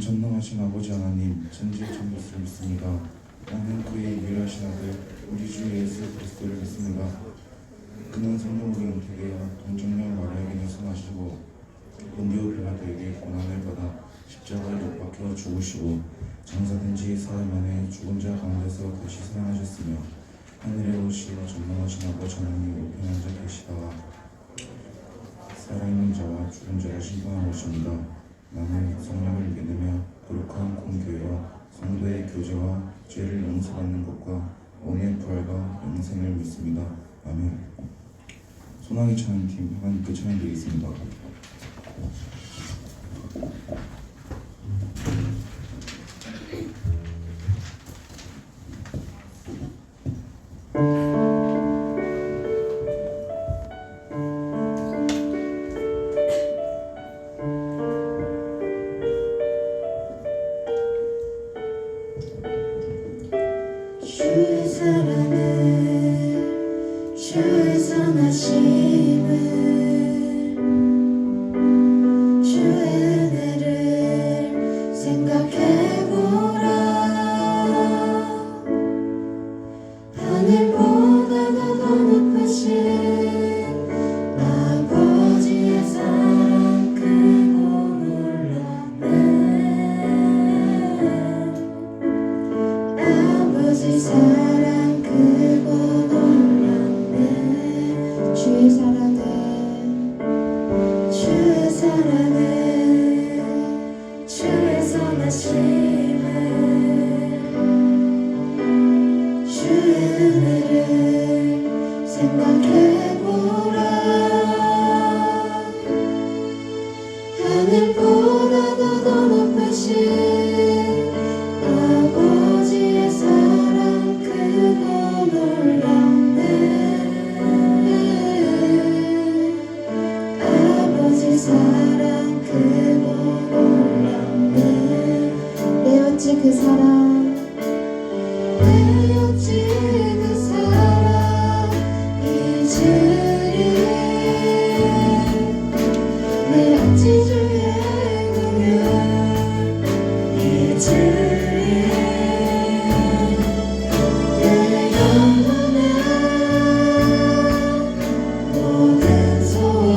전능하신 아버지 하나님, 천지의 천부스를 믿습니다. 나는 그의 유일하신 아들 우리 주 예수 그리스도를 믿습니다. 그는 성령으로 잉태되어 동정녀 마리아에게 승하시고 본디오 빌라도에게 고난을 받아 십자가에 못 박혀 죽으시고 장사된 지 사흘 만에 죽은 자 가운데서 다시 살아나셨으며 하늘에 오시어 전능하신 아버지 하나님 우편한 자 계시다가 살아있는 자와 죽은 자를 심판하십니다. 나는 성령을 믿으며 거룩한 공교회와 성도의 교제와 죄를 용서받는 것과 영의 부활과 영생을 믿습니다. 아멘. 소나기 찬양팀 하나님께 찬양드리겠습니다. 주의 사랑을 주의 선하심을 주의 은혜를 생각해보라. 하늘보다도 더 높으신 아버지의 사랑 크고 놀랍네. 아버지 사랑 크고 놀랍네. 주의 사랑을 주의 사랑을 주의 선하심을 주의 은혜를 생각해보라. 하늘보다도 더 높으신 아버지의 사랑 크고 놀랍네. 아버지 사랑 크고 놀랍네. 내 어찌 그 사랑 내 어찌 그 사랑 잊으리. 내 어찌 주의 공을 잊으리. 내 영혼의 모든 소원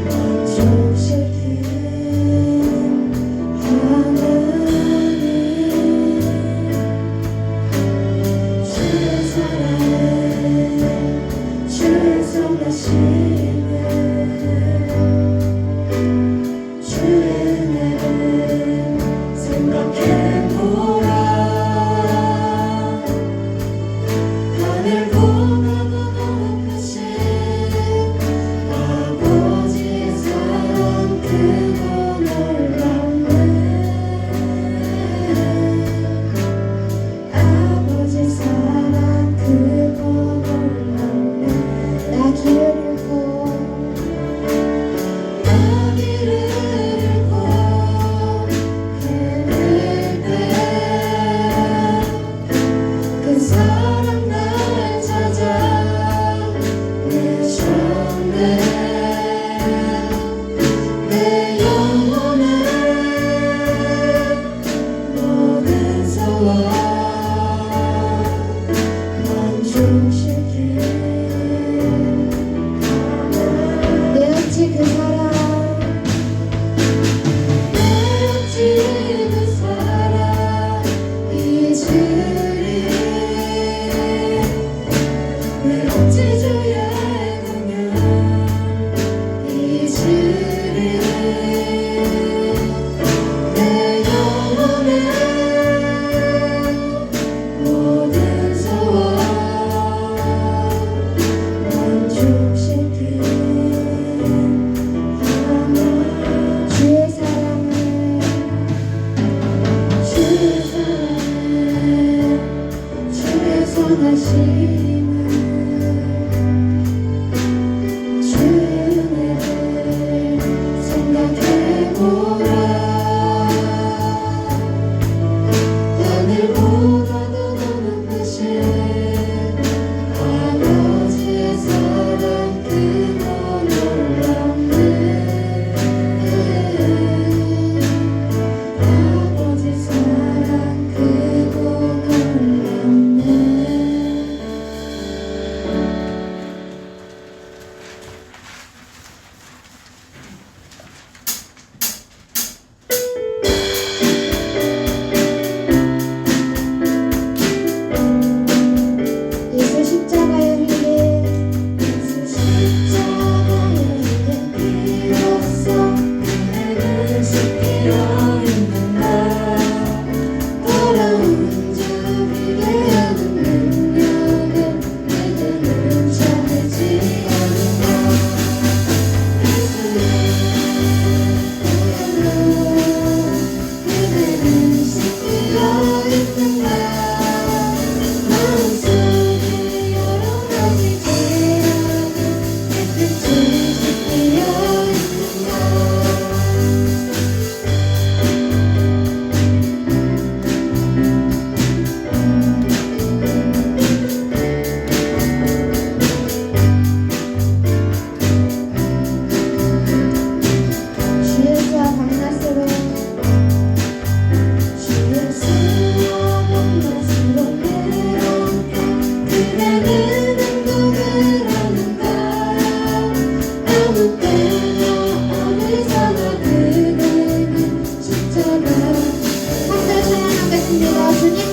만족시킨 하나님.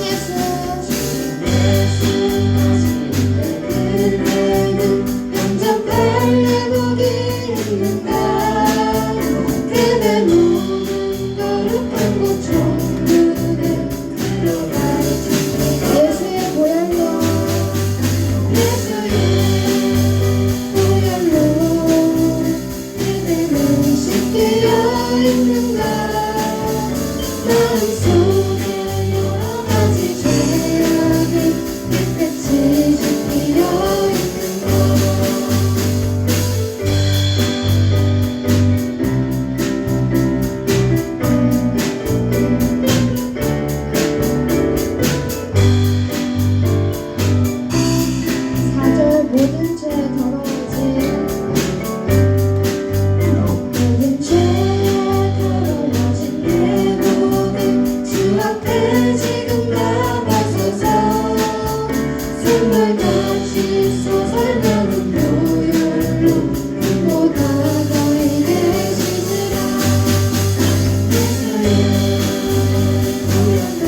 예수 그대는 영접 빨리 복이 있는가 그대 모든 거룩한 곳 천국에 들어갈지 예수의 보혈로 예수의 보혈로 그대는 씻기어 있는가 마음속에 여러 가지 죄악을 깨끗이 씻기어 있는가 사절 모든 죄 더러워진 모든 죄 더러워진 내 모든 주 앞에 지금 나가소서 선물같이 쏟아나는 보혈로 눈보다 너에게 씻으라 예수의 보혈로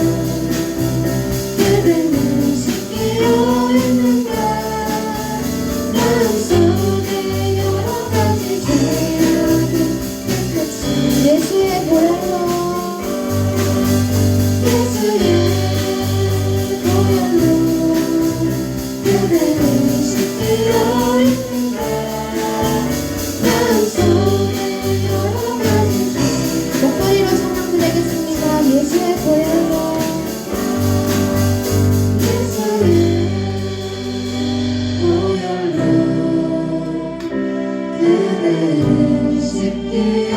그대는 씻기어 있는가 마음속에 여러 가지 죄악을 깨끗이 예수의 보혈로 예수의 보혈로 그대는 씻기어 있는가 마음속에 여러 가지 목소리로 찬양 드리겠습니다. 예수의 보혈로 예수의 보혈로 그대는 씻기어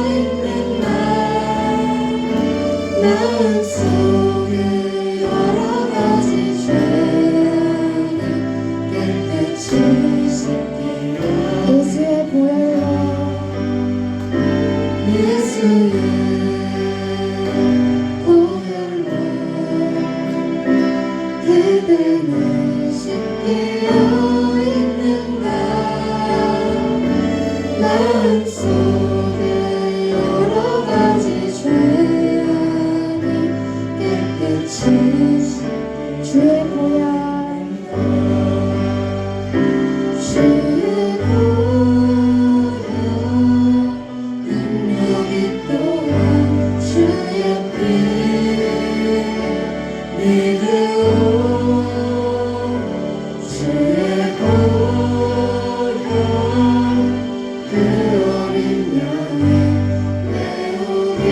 있는가 마음속에 여러 가지 죄악을 깨끗이 씻기어 예수의 보혈로 예수의 보혈로 그대는 씻기어 있는가 마음속에 여러 가지 죄악을 깨끗이 주의 보혈 주의 보혈 능력이 또한 주의 피 믿으오 주의 보혈 그 어린 양의 매우게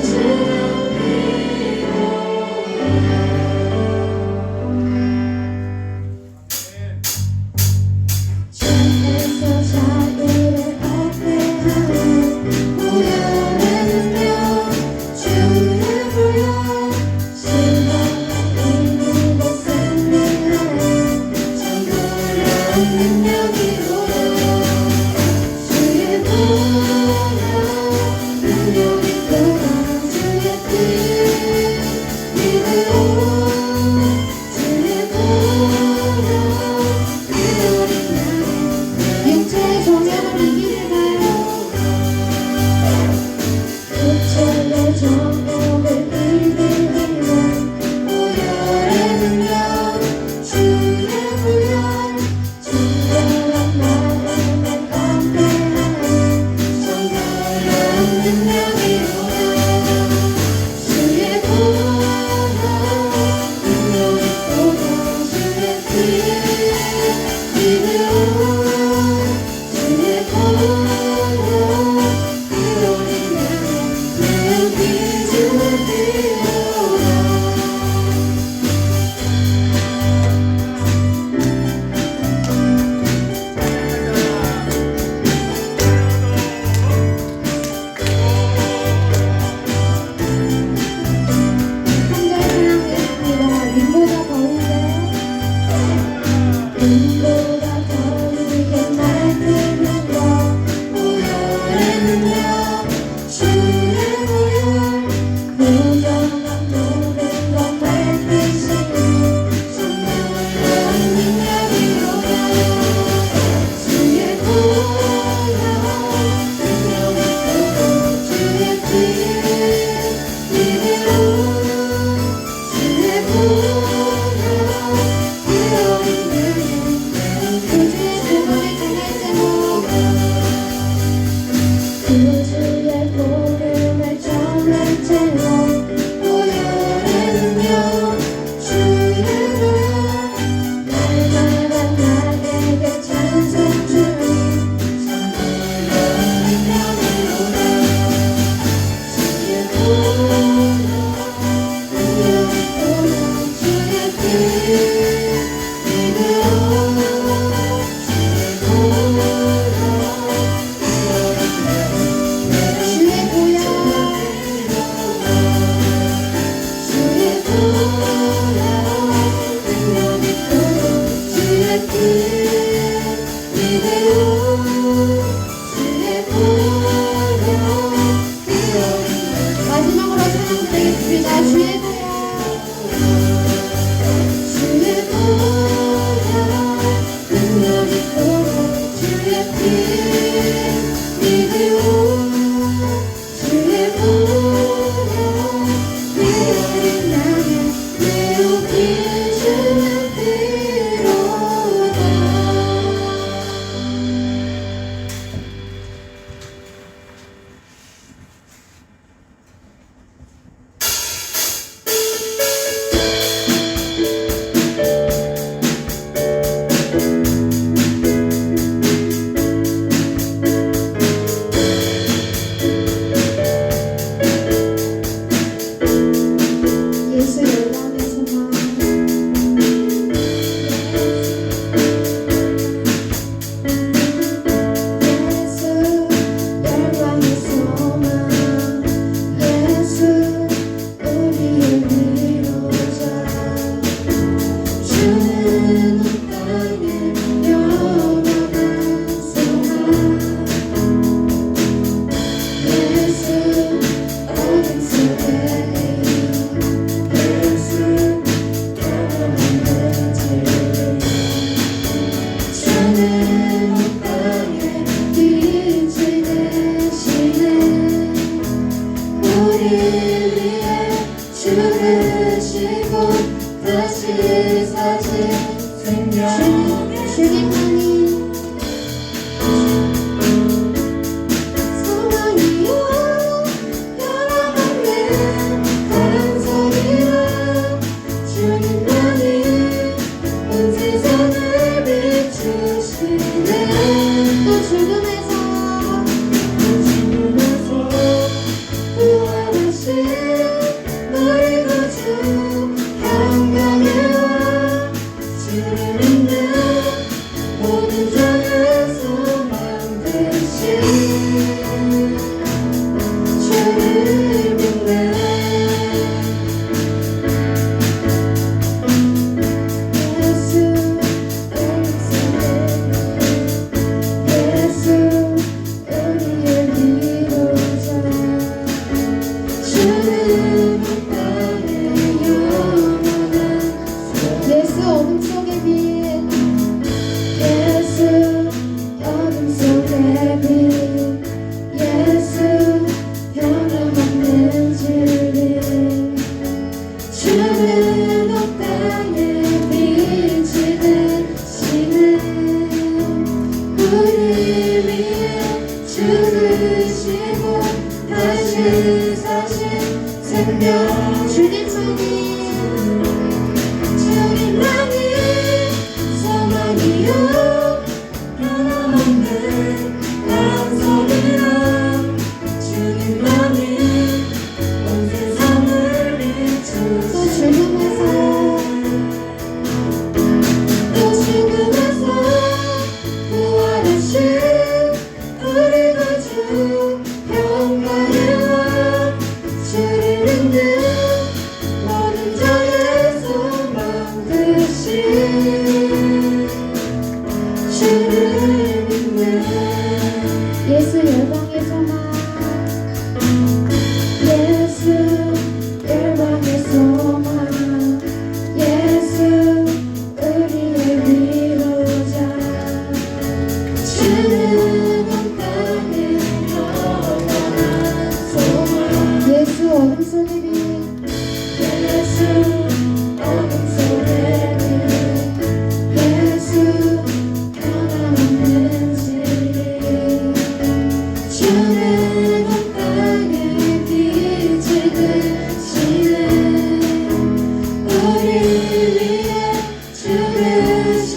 주옵이고 죄에서 자유를 얻게 하는 보혈의 능력 주의 보혈 신방의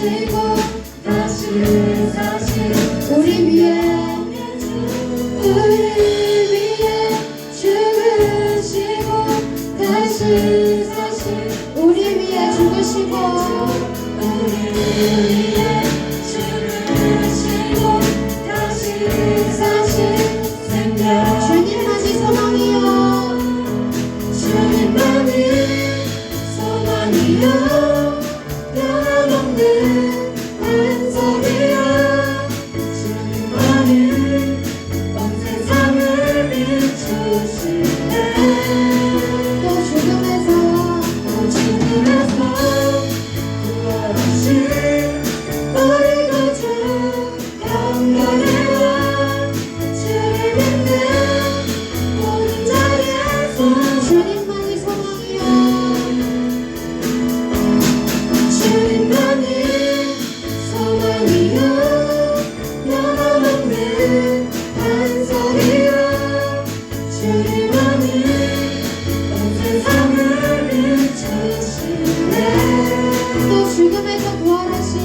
죽으시고 다시 사신 우리 위해 우리 위해 죽으시고 다시 사신 우리 위해 죽으시고 우리 위해 죽으시고 다시 사신 생명 주님만이 소망이여 주님만이 소망이여 변함없는 반석이여 주님만이 온 세상을 비추시네 또 죽음에서 또 죽음에서 구원하신 우리 구주 영광의 왕 주를 믿는 모든 자의 소망 주님만이 소망이여 주님만이 소망이여 변함없는 반석이여 주님만이 온 세상을 비추시네 또 죽음에서 부활하신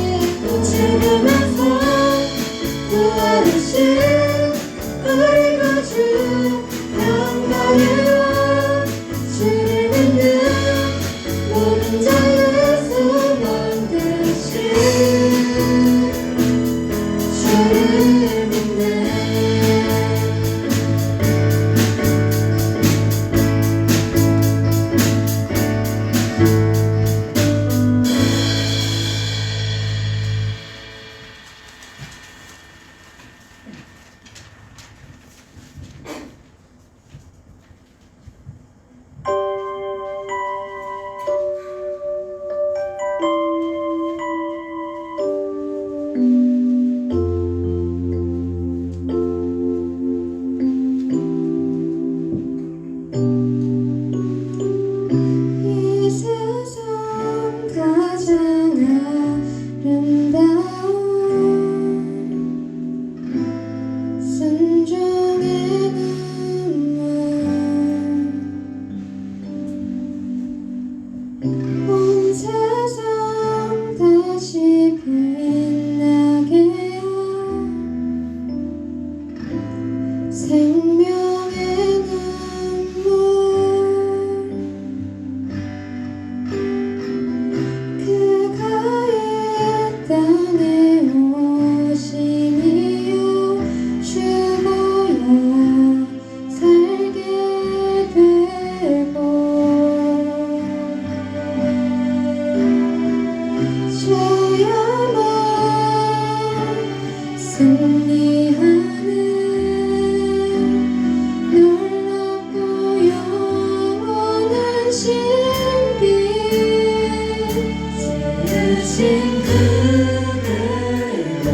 또 죽음에서 구원하신 우리 구주 영광의 왕 주를 믿는 모든 자의 소망 되신 주를 믿네 이 세상 가장 아름다운 순종의 눈물 온 세상 다시 빛나게 한 생명의 눈물 그가의 땅에 오시니요 죽어야 살게 되고 저야만 승리하는 놀랍고 영원한 신비 지으신 그대로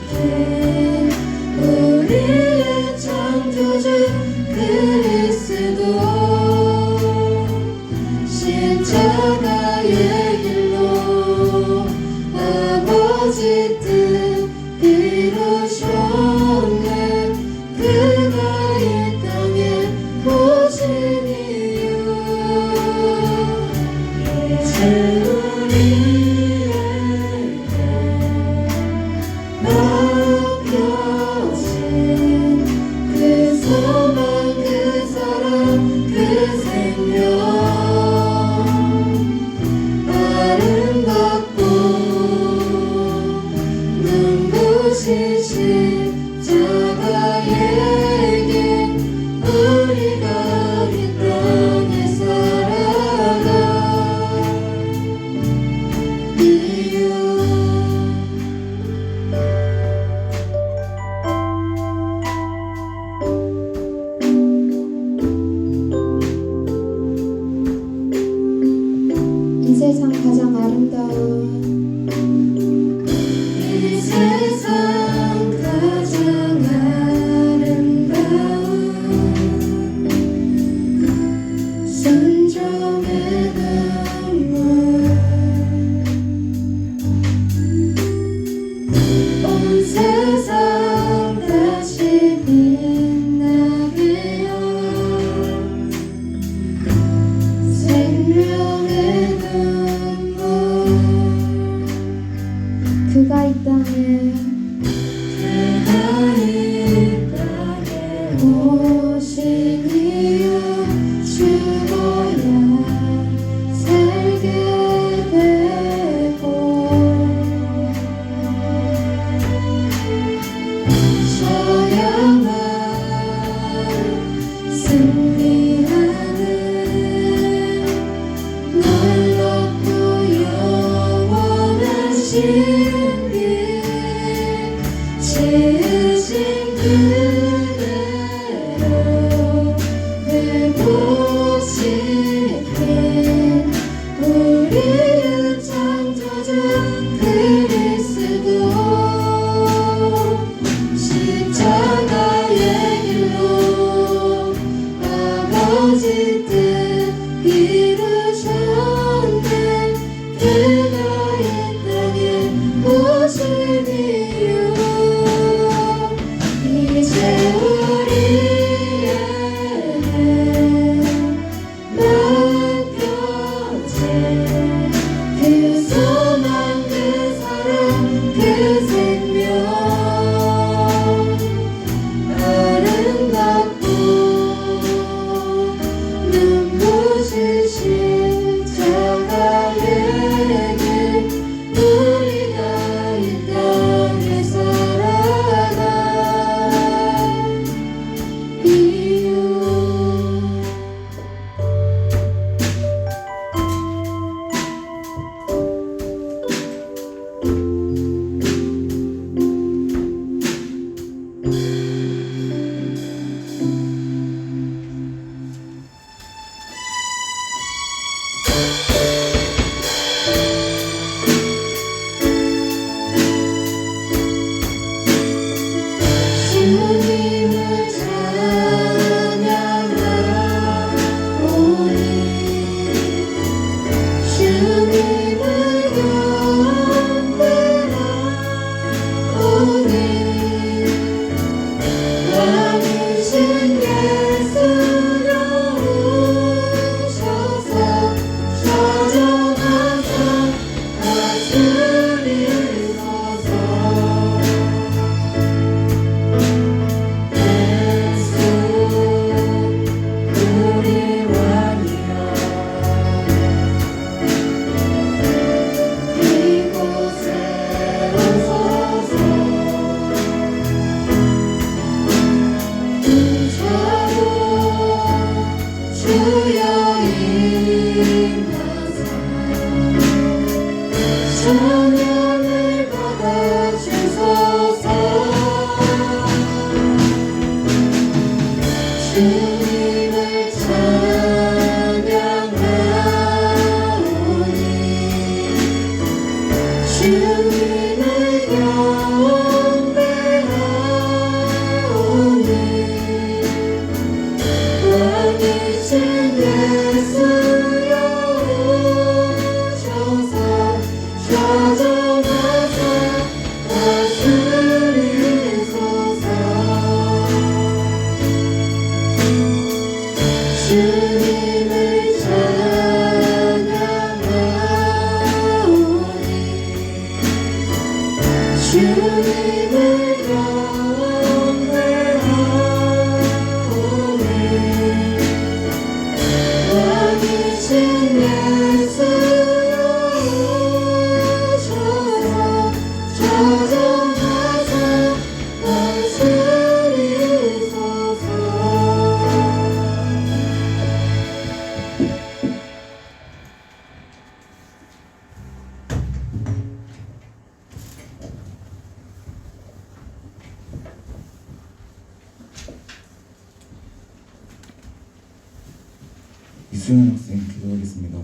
회복시킨 우리의 창조주 그리스도 십자가의 길로 아버지 뜻 이루셨네 그가 이 땅에 오신 이유 이제 우리에게 맡겨진 그 소망 그 사랑 그 생명 아름답고 눈부신 십자가의 길 우리가 이 땅에 살아가 이유 이 세상 가장 아름다운 이 세상 가장 아름다운 순종의 눈물 온 세상 다시 빛나게 한 생명의 눈물 찬양을 받아주소서. 주님을 찬양하오니 주님을 경배하오니 왕이신 예수여 오셔서 찾아와서 다스리소서. 주님을 찬양하오니 주님을 경배하오니 왕이신 예수여 오셔서 찾아와서 다스리소서. 이수연 학생 기도하겠습니다.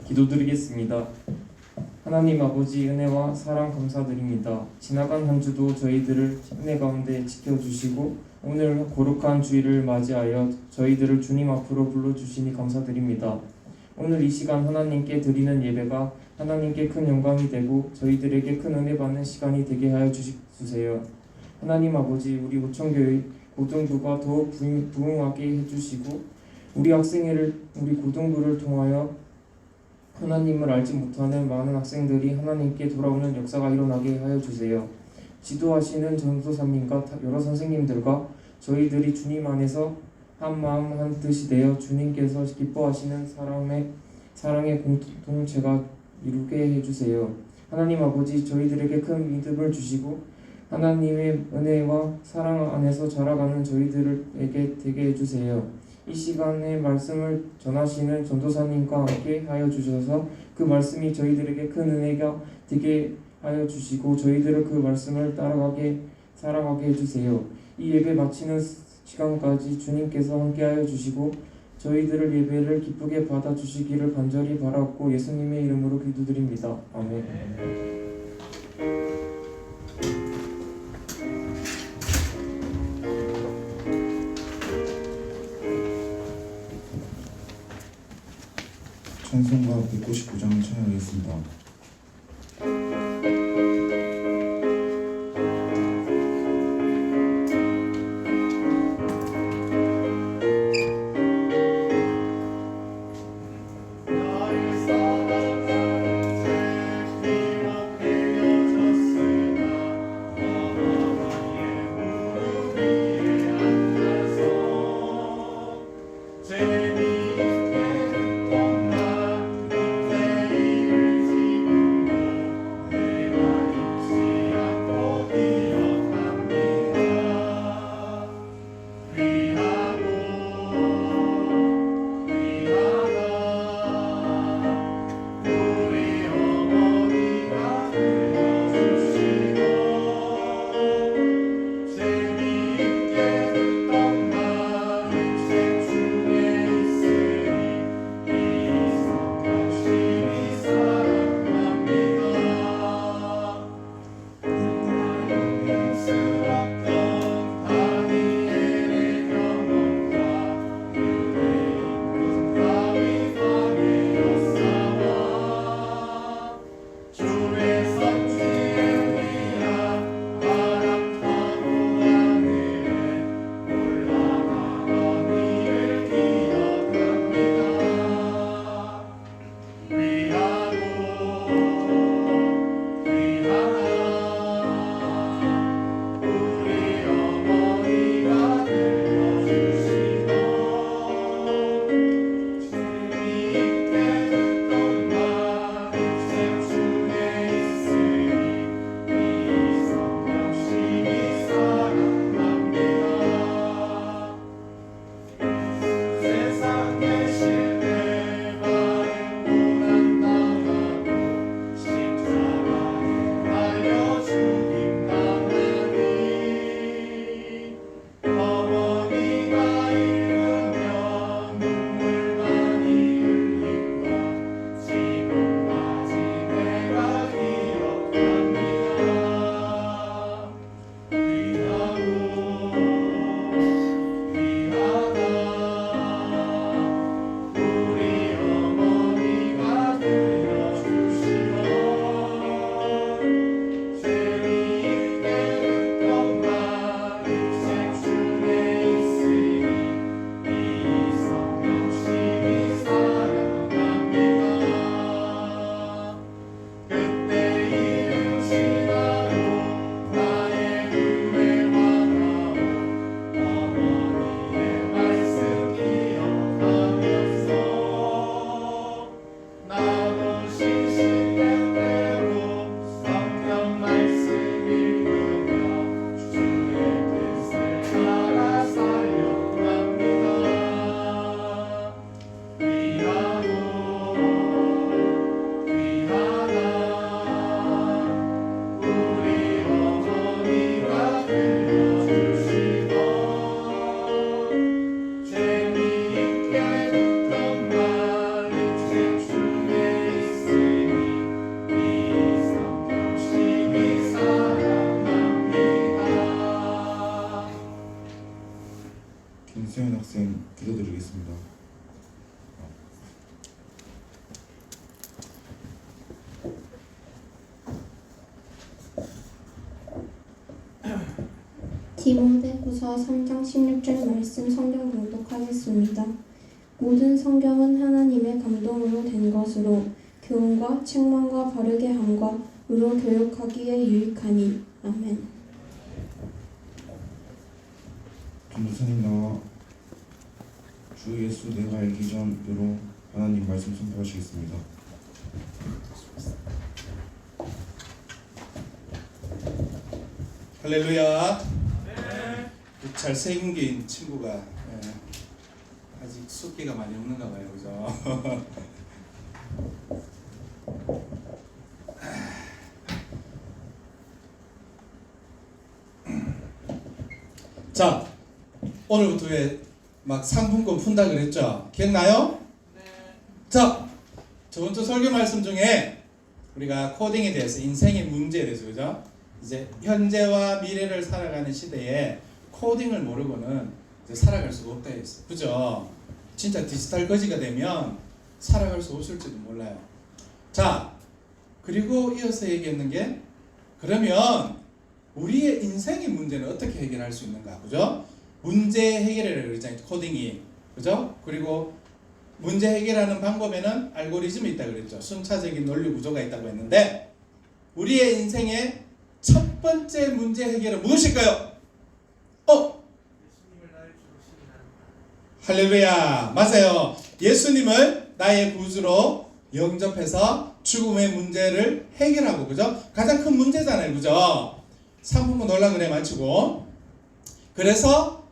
기도드리겠습니다. 하나님 아버지 은혜와 사랑 감사드립니다. 지나간 한 주도 저희들을 은혜 가운데 지켜주시고 오늘 거룩한 주일을 맞이하여 저희들을 주님 앞으로 불러주시니 감사드립니다. 오늘 이 시간 하나님께 드리는 예배가 하나님께 큰 영광이 되고 저희들에게 큰 은혜 받는 시간이 되게 하여 주세요. 하나님 아버지, 우리 오천교회 고등부가 더욱 부흥하게 해주시고 우리 우리 고등부를 통하여 하나님을 알지 못하는 많은 학생들이 하나님께 돌아오는 역사가 일어나게 하여 주세요. 지도하시는 전도사님과 여러 선생님들과 저희들이 주님 안에서 한 마음 한 뜻이 되어 주님께서 기뻐하시는 사랑의 공동체가 이루게 해주세요. 하나님 아버지, 저희들에게 큰 믿음을 주시고 하나님의 은혜와 사랑 안에서 자라가는 저희들에게 되게 해주세요. 이 시간에 말씀을 전하시는 전도사님과 함께 하여 주셔서 그 말씀이 저희들에게 큰 은혜가 되게 하여 주시고 저희들을 그 말씀을 살아가게 해주세요. 이 예배 마치는 시간까지 주님께서 함께 하여 주시고 저희들을 예배를 기쁘게 받아주시기를 간절히 바라옵고 예수님의 이름으로 기도드립니다. 아멘. 찬송가 199장을 찬양하겠습니다. 재미있게 동안 내 일을 디모데후서 3장 16절 말씀 성경 봉독하겠습니다. 모든 성경은 하나님의 감동으로 된 것으로 교훈과 책망과 바르게 함과 의로 교육하기에 유익하니. 아멘. 전도사님 나와 주 예수 내가 알기 전으로 하나님 말씀 선포하시겠습니다. 할렐루야. 잘생긴 친구가 아직 숫기가 많이 없는가 봐요, 그죠? 자, 오늘부터 왜 막 상품권 푼다 그랬죠? 기억나요? 네. 자, 저번 주 설교 말씀 중에 우리가 코딩에 대해서, 인생의 문제에 대해서, 그죠? 이제 현재와 미래를 살아가는 시대에 코딩을 모르고는 이제 살아갈 수가 없다 했어요. 그죠? 진짜 디지털 거지가 되면 살아갈 수 없을지도 몰라요. 자, 그리고 이어서 얘기했는 게, 그러면 우리의 인생의 문제는 어떻게 해결할 수 있는가? 그죠? 문제 해결이라고 그랬잖아요. 코딩이. 그죠? 그리고 문제 해결하는 방법에는 알고리즘이 있다고 그랬죠. 순차적인 논리 구조가 있다고 했는데, 우리의 인생의 첫 번째 문제 해결은 무엇일까요? 할렐루야. 맞아요. 예수님을 나의 구주로 영접해서 죽음의 문제를 해결하고, 그죠? 가장 큰 문제잖아요. 그죠? 상품은 놀라 그래 맞추고. 그래서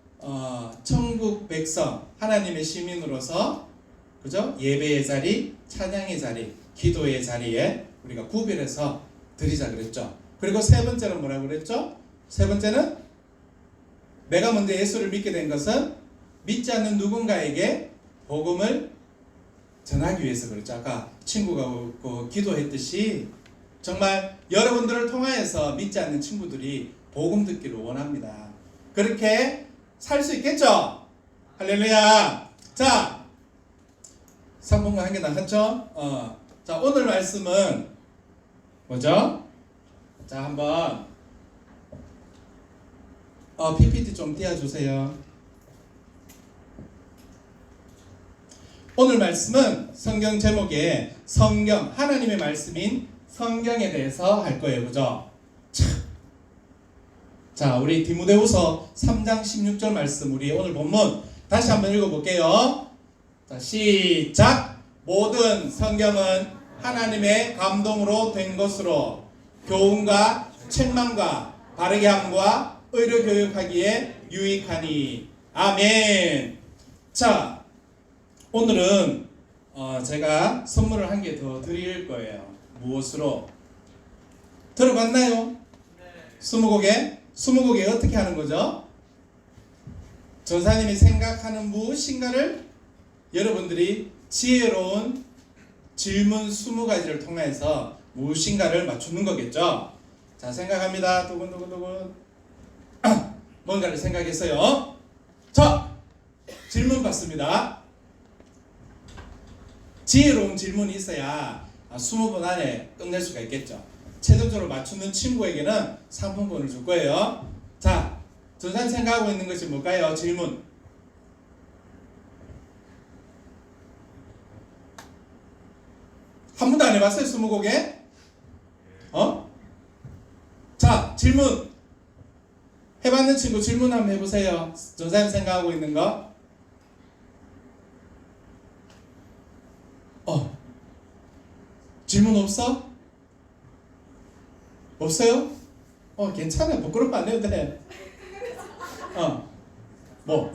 천국 백성, 하나님의 시민으로서, 그죠? 예배의 자리, 찬양의 자리, 기도의 자리에 우리가 구별해서 드리자 그랬죠. 그리고 세 번째는 뭐라고 그랬죠? 세 번째는 내가 먼저 예수를 믿게 된 것은 믿지 않는 누군가에게 복음을 전하기 위해서 그랬죠. 아까 친구가 기도했듯이 정말 여러분들을 통하여서 믿지 않는 친구들이 복음 듣기를 원합니다. 그렇게 살 수 있겠죠? 할렐루야. 자, 3분간 한 개 나갔죠? 자, 오늘 말씀은 뭐죠? 자, 한번 PPT 좀 띄워주세요. 오늘 말씀은 성경 제목에 성경, 하나님의 말씀인 성경에 대해서 할 거예요. 그죠? 자, 우리 디모데후서 3장 16절 말씀, 우리 오늘 본문 다시 한번 읽어볼게요. 자, 시작! 모든 성경은 하나님의 감동으로 된 것으로 교훈과 책망과 바르게 함과 의로 교육하기에 유익하니. 아멘. 자, 오늘은 제가 선물을 한 개 더 드릴 거예요. 무엇으로? 들어봤나요? 네. 스무고개? 스무고개 어떻게 하는 거죠? 전사님이 생각하는 무엇인가를 여러분들이 지혜로운 질문 20가지를 통해서 무엇인가를 맞추는 거겠죠? 자, 생각합니다. 두근두근두근. 뭔가를 생각했어요. 자, 질문 받습니다. 지혜로운 질문이 있어야 20분 안에 끝낼 수가 있겠죠. 최종적으로 맞추는 친구에게는 상품권을 줄 거예요. 자, 전사님 생각하고 있는 것이 뭘까요? 질문. 한 번도 안 해봤어요? 스무고개? 자, 질문. 해봤는 친구 질문 한번 해보세요. 전사님 생각하고 있는 거. 질문 없어? 없어요? 괜찮아요. 부끄러움 안 해도 돼. 뭐?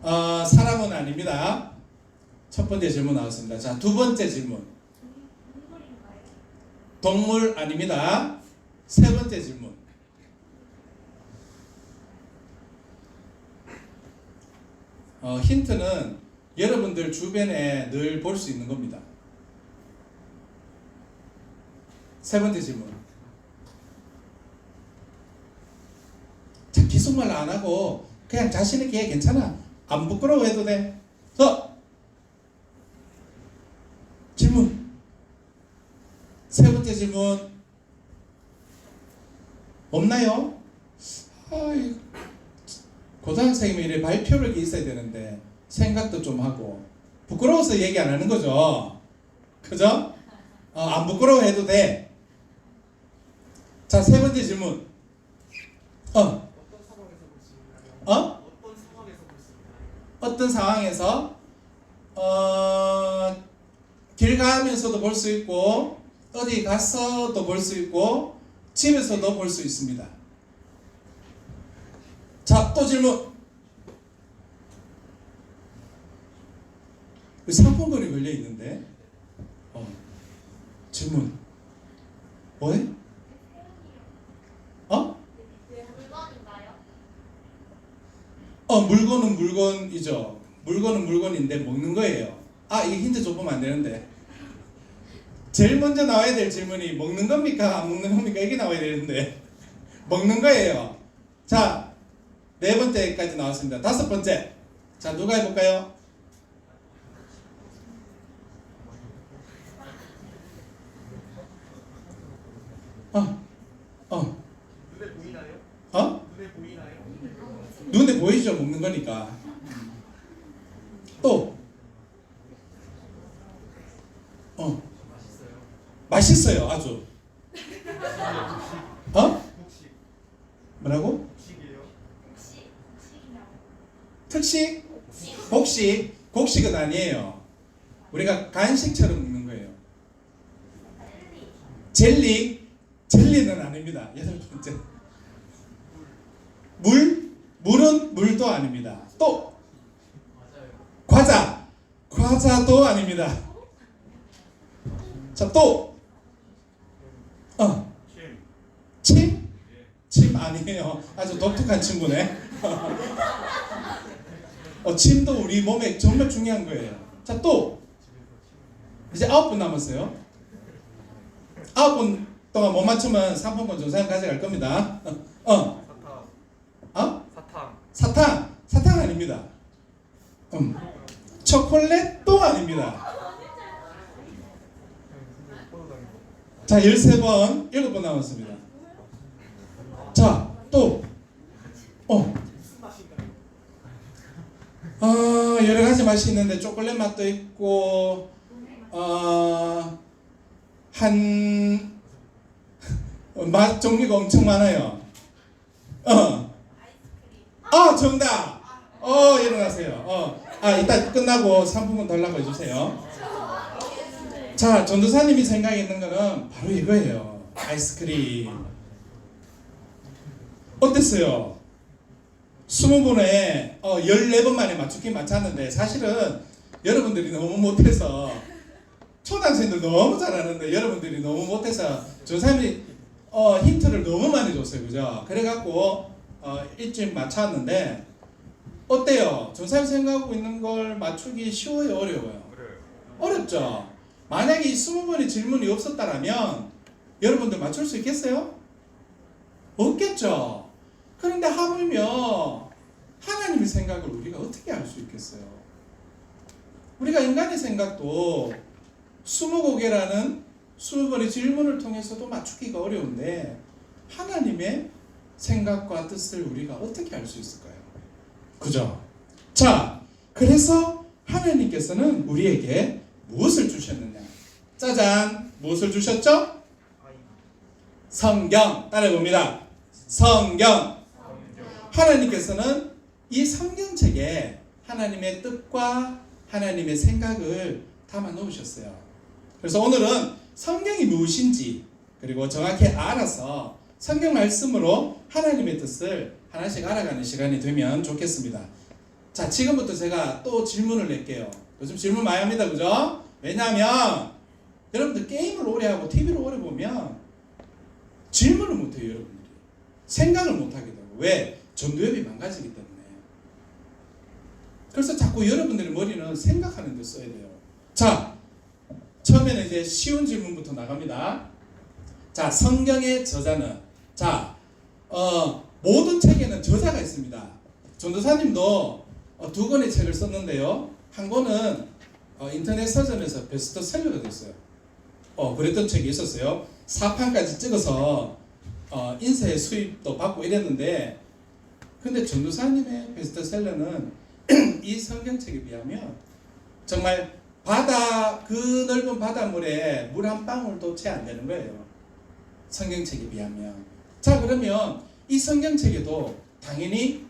사람은 아닙니다. 첫 번째 질문 나왔습니다. 자, 두 번째 질문. 동물 아닙니다. 세 번째 질문. 힌트는 여러분들 주변에 늘 볼 수 있는 겁니다. 세 번째 질문. 자, 기속말 안 하고 그냥 자신 있게 해. 괜찮아. 안 부끄러워해도 돼. 질문. 세 번째 질문. 없나요? 아이, 고등학생이면 이래 발표력이 있어야 되는데 생각도 좀 하고 부끄러워서 얘기 안 하는 거죠. 그죠? 안 부끄러워해도 돼. 자, 세 번째 질문. 어떤 상황에서 길 가면서도 볼 수 있고 어디 가서도 볼 수 있고 집에서도 볼 수 있습니다. 자, 또 질문. 상품권이 걸려 있는데 질문. 뭐해? 물건은 물건이죠. 물건은 물건인데 먹는 거예요. 이게 힌트 줘보면 안 되는데. 제일 먼저 나와야 될 질문이 먹는 겁니까? 안 먹는 겁니까? 이게 나와야 되는데. 먹는 거예요. 자, 네 번째까지 나왔습니다. 다섯 번째. 자, 누가 해볼까요? 눈에 보이나요? 눈에 보이나요? 눈에 보이죠? 먹는 거니까. 또 맛있어요. 아주. 혹시 뭐라고? 혹시게요? 특식? 곡식은 아니에요. 우리가 간식처럼 먹는 거예요. 젤리는 아닙니다. 여덟 번째. 물은 물도 아닙니다. 또 과자도 아닙니다. 자, 또 침 아니에요. 아주 독특한 친구네. 침도 우리 몸에 정말 중요한 거예요. 자, 또 이제 9분 남았어요. 9분 동안 못 맞추면 상품권 전사님 가져갈 겁니다. 사탕 아닙니다. 초콜릿도 아닙니다. 자, 13번, 7번 남았습니다. 자, 또 여러 가지 맛이 있는데 초콜릿 맛도 있고 맛 종류가 엄청 많아요. 정답. 일어나세요. 이따 끝나고 상품권 달라고 해주세요. 자, 전도사님이 생각에 있는 거는 바로 이거예요. 아이스크림. 어땠어요? 20번에 14번 만에 맞추긴 맞췄는데 사실은 여러분들이 너무 못해서 초등학생들 너무 잘하는데 여러분들이 너무 못해서 전사님이 힌트를 너무 많이 줬어요. 그죠? 그래갖고 일찍 맞췄는데 어때요? 전사님 생각하고 있는 걸 맞추기 쉬워요? 어려워요? 어렵죠? 만약에 이 20번의 질문이 없었다면 여러분들 맞출 수 있겠어요? 없겠죠? 그런데 하물며 하나님의 생각을 우리가 어떻게 알 수 있겠어요? 우리가 인간의 생각도 20곡이라는 20번의 질문을 통해서도 맞추기가 어려운데 하나님의 생각과 뜻을 우리가 어떻게 알 수 있을까요? 그죠? 자, 그래서 하나님께서는 우리에게 무엇을 주셨느냐? 짜잔! 무엇을 주셨죠? 성경! 따라해봅니다. 성경! 하나님께서는 이 성경책에 하나님의 뜻과 하나님의 생각을 담아 놓으셨어요. 그래서 오늘은 성경이 무엇인지 그리고 정확히 알아서 성경 말씀으로 하나님의 뜻을 하나씩 알아가는 시간이 되면 좋겠습니다. 자, 지금부터 제가 또 질문을 낼게요. 요즘 질문 많이 합니다. 그죠? 왜냐하면 여러분들 게임을 오래 하고 TV를 오래 보면 질문을 못해요. 여러분들이 생각을 못하게 되고. 왜? 전두엽이 망가지기 때문에. 그래서 자꾸 여러분들의 머리는 생각하는 데 써야 돼요. 자, 처음에는 이제 쉬운 질문부터 나갑니다. 자, 성경의 저자는, 자, 모든 책에는 저자가 있습니다. 전도사님도 2권의 책을 썼는데요. 한 권은 인터넷 서점에서 베스트셀러가 됐어요. 그랬던 책이 있었어요. 4판까지 찍어서 인쇄 수입도 받고 이랬는데 근데 전도사님의 베스트셀러는 이 성경책에 비하면 정말 그 넓은 바닷물에 물 한 방울도 채 안 되는 거예요. 성경책에 비하면. 자, 그러면 이 성경책에도 당연히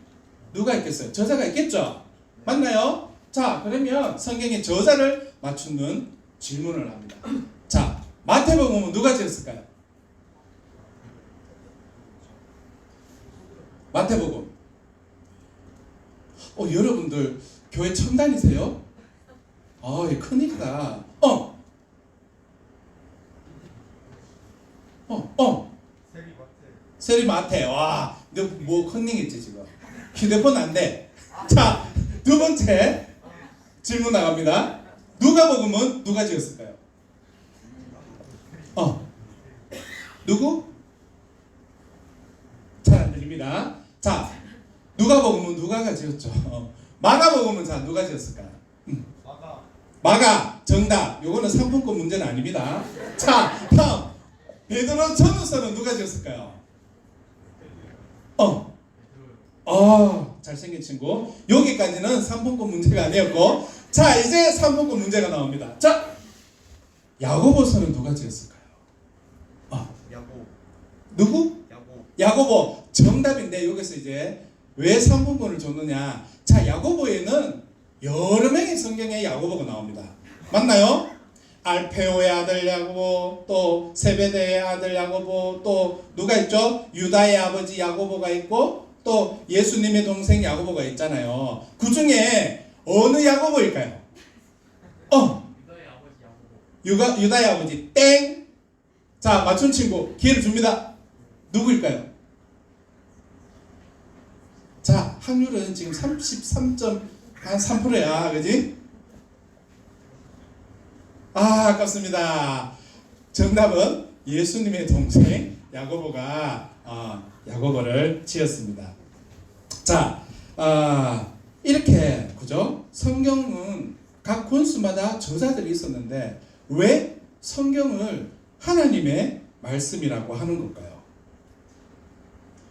누가 있겠어요? 저자가 있겠죠? 맞나요? 자, 그러면 성경의 저자를 맞추는 질문을 합니다. 자, 마태복음은 누가 지었을까요? 마태복음. 여러분들 교회 처음 다니세요? 큰일이다. 세리마테. 와, 너 뭐 컨닝했지 지금? 휴대폰 안 돼. 자, 두 번째 질문 나갑니다. 누가복음은 누가 지었을까요? 누구? 잘 안 들립니다. 자, 누가복음은 누가가 지었죠. 마가복음은 자 누가 지었을까요? 마가 정답. 요거는 상품권 문제는 아닙니다. 자, 다음 베드로 전후서는 누가 지었을까요? 잘생긴 친구. 여기까지는 상품권 문제가 아니었고, 자, 이제 상품권 문제가 나옵니다. 자, 야고보서는 누가 지었을까요? 누구? 야고보. 정답인데 여기서 이제 왜 상품권을 줬느냐? 자, 야고보에는 여러 명의 성경에 야고보가 나옵니다. 맞나요? 알페오의 아들 야고보, 또 세베대의 아들 야고보, 또 누가 있죠? 유다의 아버지 야고보가 있고, 또 예수님의 동생 야고보가 있잖아요. 그 중에 어느 야고보일까요? 유다의 아버지 땡. 자, 맞춘 친구 기회를 줍니다. 누구일까요? 자, 확률은 지금 33.3%야, 그지? 아깝습니다. 정답은 예수님의 동생 야고보가 야고보를 지었습니다. 자, 이렇게 그죠? 성경은 각 권수마다 저자들이 있었는데 왜 성경을 하나님의 말씀이라고 하는 걸까요?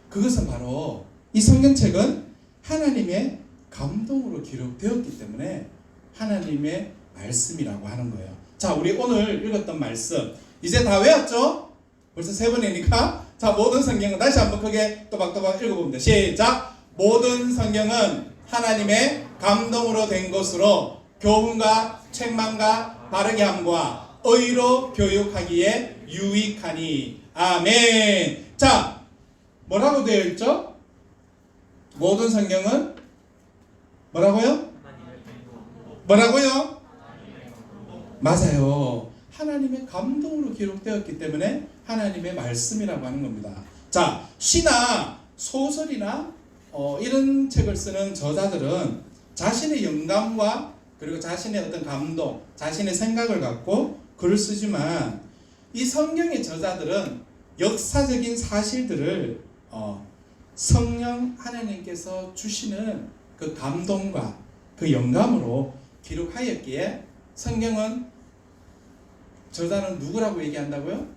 그것은 바로 이 성경책은 하나님의 감동으로 기록되었기 때문에 하나님의 말씀이라고 하는 거예요. 자, 우리 오늘 읽었던 말씀 이제 다 외웠죠? 벌써 3번이니까 자, 모든 성경은 다시 한번 크게 또박또박 읽어봅니다. 시작! 모든 성경은 하나님의 감동으로 된 것으로 교훈과 책망과 바르게 함과 의로 교육하기에 유익하니. 아멘. 자, 뭐라고 되어 있죠? 모든 성경은 뭐라고요? 뭐라고요? 맞아요. 하나님의 감동으로 기록되었기 때문에 하나님의 말씀이라고 하는 겁니다. 자, 시나 소설이나 이런 책을 쓰는 저자들은 자신의 영감과 그리고 자신의 어떤 감동, 자신의 생각을 갖고 글을 쓰지만 이 성경의 저자들은 역사적인 사실들을 성령 하나님께서 주시는 그 감동과 그 영감으로 기록하였기에 성경은 저자는 누구라고 얘기한다고요?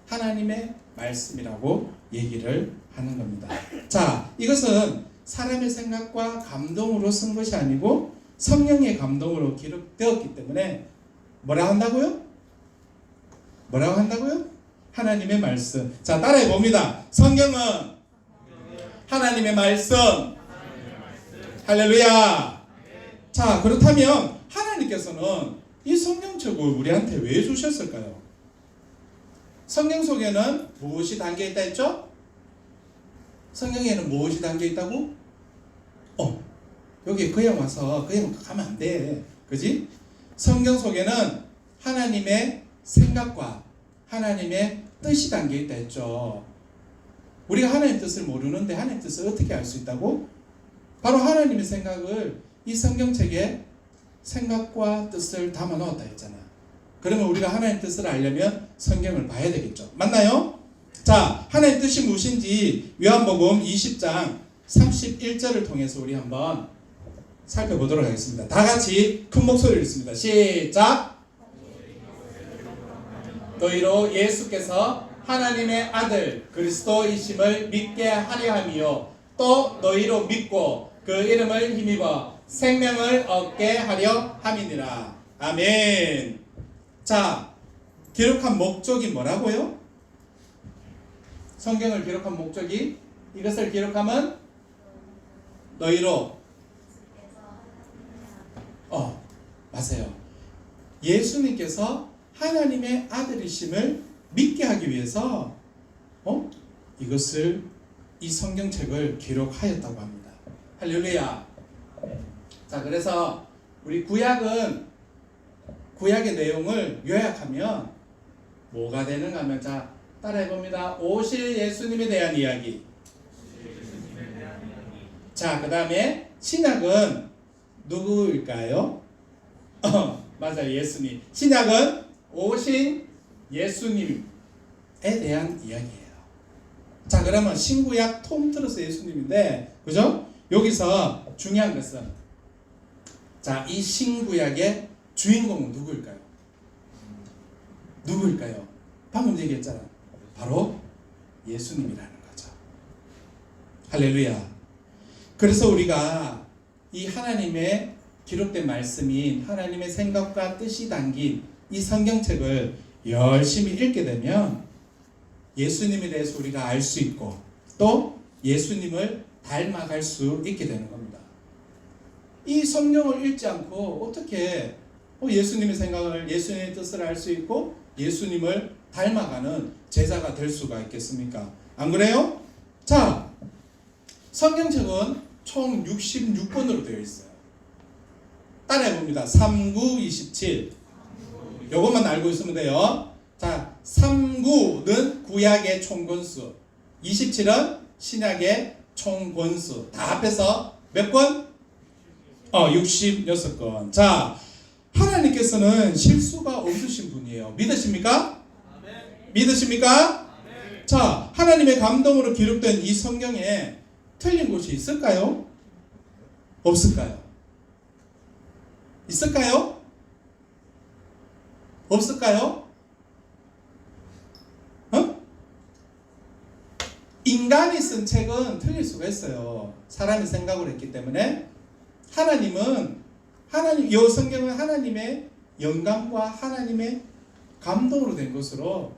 하나님의 말씀이라고 얘기를 하는 겁니다. 자, 이것은 사람의 생각과 감동으로 쓴 것이 아니고 성령의 감동으로 기록되었기 때문에 뭐라고 한다고요? 뭐라고 한다고요? 하나님의 말씀. 자, 따라해 봅니다. 성경은 하나님의 말씀. 할렐루야. 자, 그렇다면 하나님께서는 이 성경책을 우리한테 왜 주셨을까요? 성경 속에는 무엇이 담겨 있다 했죠? 성경에는 무엇이 담겨 있다고? 여기 그냥 와서 그냥 가면 안 돼. 그지? 성경 속에는 하나님의 생각과 하나님의 뜻이 담겨 있다 했죠. 우리가 하나님의 뜻을 모르는데 하나님의 뜻을 어떻게 알 수 있다고? 바로 하나님의 생각을 이 성경책에 생각과 뜻을 담아 놓았다 했잖아. 그러면 우리가 하나님의 뜻을 알려면 성경을 봐야 되겠죠. 맞나요? 자, 하나님의 뜻이 무엇인지 요한복음 20장 31절을 통해서 우리 한번 살펴보도록 하겠습니다. 다 같이 큰 목소리로 읽습니다. 시작! 너희로 예수께서 하나님의 아들 그리스도이심을 믿게 하려 함이요 또 너희로 믿고 그 이름을 힘입어 생명을 얻게 하려 함이니라. 아멘. 자, 기록한 목적이 뭐라고요? 성경을 기록한 목적이 이것을 기록하면 너희로 맞아요. 예수님께서 하나님의 아들이심을 믿게 하기 위해서 이것을 이 성경책을 기록하였다고 합니다. 할렐루야. 자, 그래서 우리 구약의 내용을 요약하면 뭐가 되는가 하면 자, 따라해 봅니다. 오실 예수님에 대한 이야기. 자, 그 다음에 신약은 누구일까요? 맞아요, 예수님. 신약은 오신 예수님에 대한 이야기예요. 자, 그러면 신구약 통틀어서 예수님인데, 그죠? 여기서 중요한 것은 자, 이 신구약의 주인공은 누구일까요? 누구일까요? 방금 얘기했잖아. 바로 예수님이라는 거죠. 할렐루야. 그래서 우리가 이 하나님의 기록된 말씀인 하나님의 생각과 뜻이 담긴 이 성경책을 열심히 읽게 되면 예수님에 대해서 우리가 알 수 있고 또 예수님을 닮아갈 수 있게 되는 겁니다. 이 성경을 읽지 않고 어떻게 예수님의 생각을, 예수님의 뜻을 알 수 있고 예수님을 닮아가는 제자가 될 수가 있겠습니까? 안 그래요? 자, 성경책은 총 66권으로 되어 있어요. 따라해 봅니다. 3927. 요것만 알고 있으면 돼요. 자, 39는 구약의 총권수, 27은 신약의 총권수. 다 합해서 몇 권? 66권. 자, 하나님께서는 실수가 없으신 분이에요. 믿으십니까? 믿으십니까? 자, 하나님의 감동으로 기록된 이 성경에 틀린 곳이 있을까요? 없을까요? 있을까요? 없을까요? 인간이 쓴 책은 틀릴 수가 있어요. 사람이 생각을 했기 때문에. 이 성경은 하나님의 영감과 하나님의 감동으로 된 것으로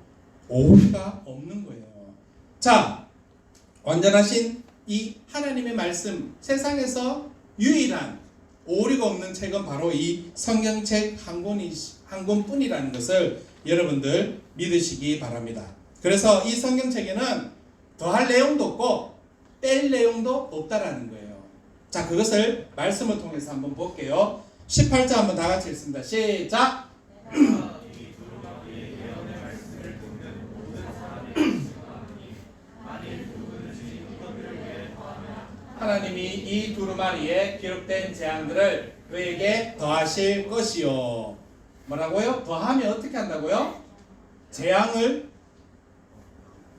오류가 없는 거예요. 자, 완전하신 이 하나님의 말씀, 세상에서 유일한 오류가 없는 책은 바로 이 성경책 한 권뿐이라는 것을 여러분들 믿으시기 바랍니다. 그래서 이 성경책에는 더할 내용도 없고 뺄 내용도 없다라는 거예요. 자, 그것을 말씀을 통해서 한번 볼게요. 18절 한번 다 같이 읽습니다. 시작! 하나님이 이 두루마리에 기록된 재앙들을 그에게 더하실 것이요. 뭐라고요? 더하면 어떻게 한다고요? 재앙을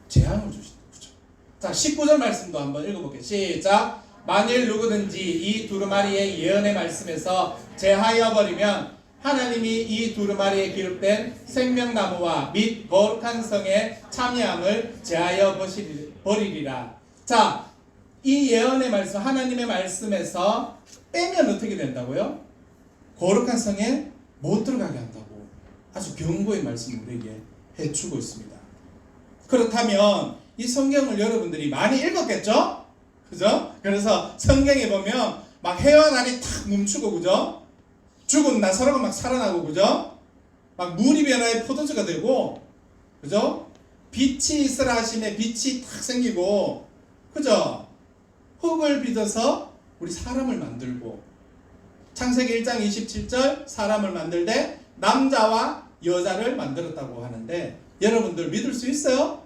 주신다. 그렇죠? 자, 19절 말씀도 한번 읽어볼게요. 시작! 만일 누구든지 이 두루마리의 예언의 말씀에서 제하여 버리면 하나님이 이 두루마리에 기록된 생명나무와 및 거룩한 성에 참여함을 제하여 버리리라. 자, 이 예언의 말씀, 하나님의 말씀에서 빼면 어떻게 된다고요? 거룩한 성에 못 들어가게 한다고 아주 경고의 말씀을 우리에게 해주고 있습니다. 그렇다면 이 성경을 여러분들이 많이 읽었겠죠? 그죠? 그래서 성경에 보면 막 해와 달이 탁 멈추고, 그죠? 죽은 나사로가 막 살아나고, 그죠? 막 물이 변화의 포도주가 되고, 그죠? 빛이 있으라 하심에 빛이 탁 생기고, 그죠? 흙을 빚어서 우리 사람을 만들고, 창세기 1장 27절 사람을 만들되 남자와 여자를 만들었다고 하는데 여러분들 믿을 수 있어요?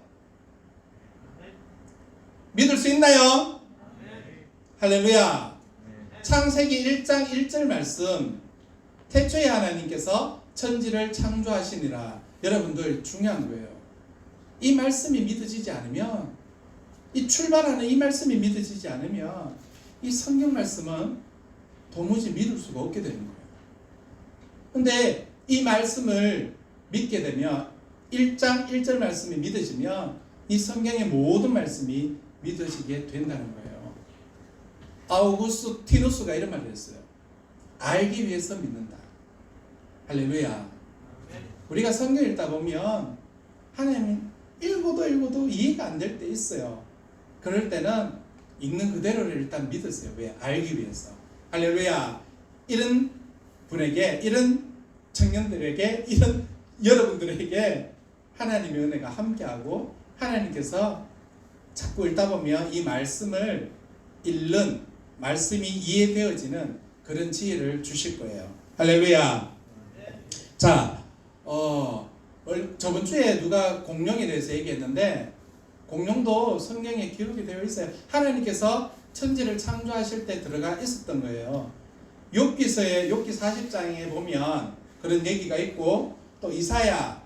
믿을 수 있나요? 할렐루야. 창세기 1장 1절 말씀, 태초에 하나님께서 천지를 창조하시니라. 여러분들 중요한 거예요. 이 말씀이 믿어지지 않으면, 이 출발하는 이 말씀이 믿어지지 않으면 이 성경 말씀은 도무지 믿을 수가 없게 되는 거예요. 근데 이 말씀을 믿게 되면 1장 1절 말씀이 믿어지면 이 성경의 모든 말씀이 믿어지게 된다는 거예요. 아우구스티누스가 이런 말을 했어요. 알기 위해서 믿는다. 할렐루야. 우리가 성경 읽다 보면 하나님이 읽어도 이해가 안 될 때 있어요. 그럴 때는 읽는 그대로를 일단 믿으세요. 왜? 알기 위해서. 할렐루야. 이런 분에게, 이런 청년들에게, 이런 여러분들에게 하나님의 은혜가 함께하고 하나님께서 자꾸 읽다 보면 이 말씀을 읽는, 말씀이 이해되어지는 그런 지혜를 주실 거예요. 할렐루야. 자, 저번 주에 누가 공룡에 대해서 얘기했는데 공룡도 성경에 기록이 되어 있어요. 하나님께서 천지를 창조하실 때 들어가 있었던 거예요. 욥기서의 욥기 40장에 보면 그런 얘기가 있고 또 이사야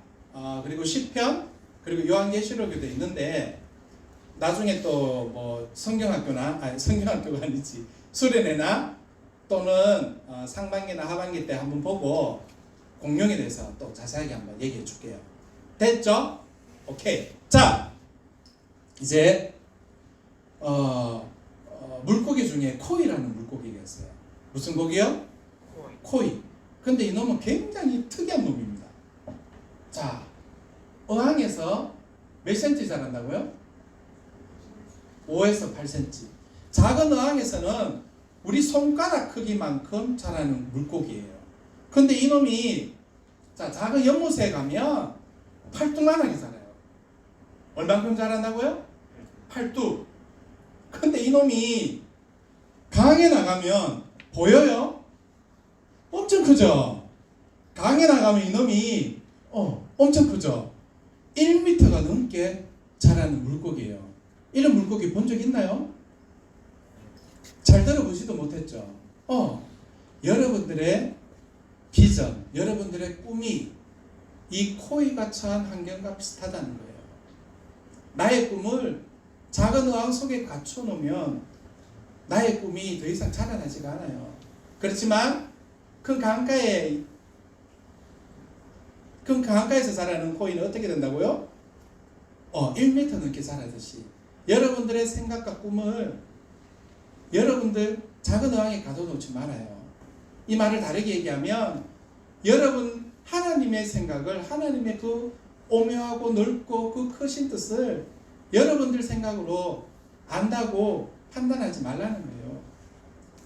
그리고 시편 그리고 요한계시록에도 있는데 나중에 또 뭐 성경학교가 아니지 수련회나 또는 상반기나 하반기 때 한번 보고 공룡에 대해서 또 자세하게 한번 얘기해 줄게요. 됐죠? 오케이. 자, 이제 물고기 중에 코이라는 물고기가 있어요. 무슨 고기요? 코이. 근데 이 놈은 굉장히 특이한 놈입니다. 자, 어항에서 몇 cm 자란다고요? 5에서 8cm. 작은 어항에서는 우리 손가락 크기만큼 자라는 물고기예요. 근데 이놈이 작은 연못에 가면 팔뚝만하게 자라요. 얼만큼 자란다고요? 팔뚝. 근데 이놈이 강에 나가면 보여요? 엄청 크죠? 강에 나가면 이놈이 엄청 크죠? 1m가 넘게 자라는 물고기예요. 이런 물고기 본 적 있나요? 잘 들어보지도 못했죠? 여러분들의 비전, 여러분들의 꿈이 이 코이가 처한 환경과 비슷하다는 거예요. 나의 꿈을 작은 어항 속에 갖춰놓으면 나의 꿈이 더 이상 자라나지가 않아요. 그렇지만 큰 강가에서 자라는 코이는 어떻게 된다고요? 1m 넘게 자라듯이 여러분들의 생각과 꿈을 여러분들 작은 어항에 가둬놓지 말아요. 이 말을 다르게 얘기하면 여러분 하나님의 생각을, 하나님의 그 오묘하고 넓고 그 크신 뜻을 여러분들 생각으로 안다고 판단하지 말라는 거예요.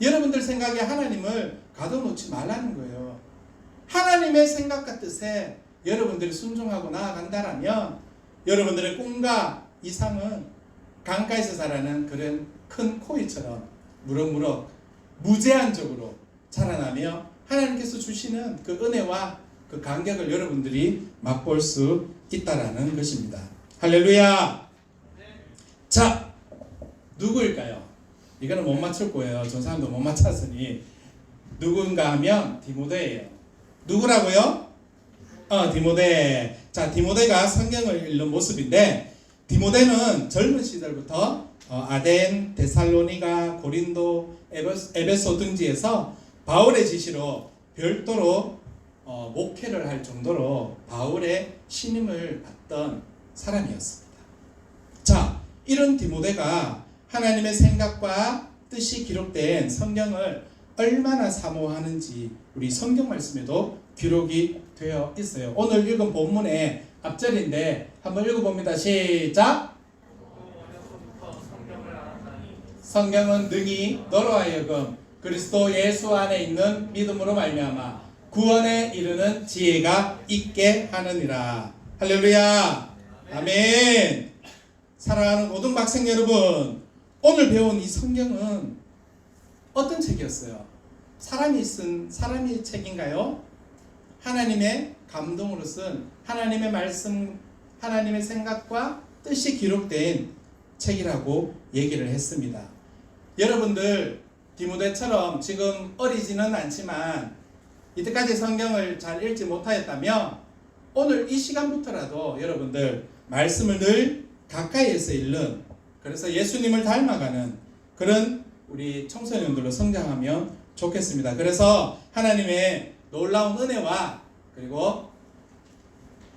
여러분들 생각에 하나님을 가둬놓지 말라는 거예요. 하나님의 생각과 뜻에 여러분들이 순종하고 나아간다라면 여러분들의 꿈과 이상은 강가에서 자라는 그런 큰 코이처럼 무럭무럭 무제한적으로 자라나며 하나님께서 주시는 그 은혜와 그 감격을 여러분들이 맛볼 수 있다라는 것입니다. 할렐루야. 자, 누구일까요? 이거는 못 맞출 거예요. 저 사람도 못 맞췄으니 누군가 하면 디모데예요. 누구라고요? 디모데. 자, 디모데가 성경을 읽는 모습인데 디모데는 젊은 시절부터 아덴, 데살로니가, 고린도, 에베소 등지에서 바울의 지시로 별도로 목회를 할 정도로 바울의 신임을 받던 사람이었습니다. 자, 이런 디모데가 하나님의 생각과 뜻이 기록된 성경을 얼마나 사모하는지 우리 성경 말씀에도 기록이 되어 있어요. 오늘 읽은 본문의 앞절인데 한번 읽어봅니다. 시작! 성경은 능히 너로 하여금 그리스도 예수 안에 있는 믿음으로 말미암아 구원에 이르는 지혜가 있게 하느니라. 할렐루야. 아멘. 사랑하는 고등학생 여러분, 오늘 배운 이 성경은 어떤 책이었어요? 사람이 쓴 사람의 책인가요? 하나님의 감동으로 쓴 하나님의 말씀, 하나님의 생각과 뜻이 기록된 책이라고 얘기를 했습니다. 여러분들 디모데처럼 지금 어리지는 않지만 이때까지 성경을 잘 읽지 못하였다면 오늘 이 시간부터라도 여러분들 말씀을 늘 가까이에서 읽는, 그래서 예수님을 닮아가는 그런 우리 청소년들로 성장하면 좋겠습니다. 그래서 하나님의 놀라운 은혜와 그리고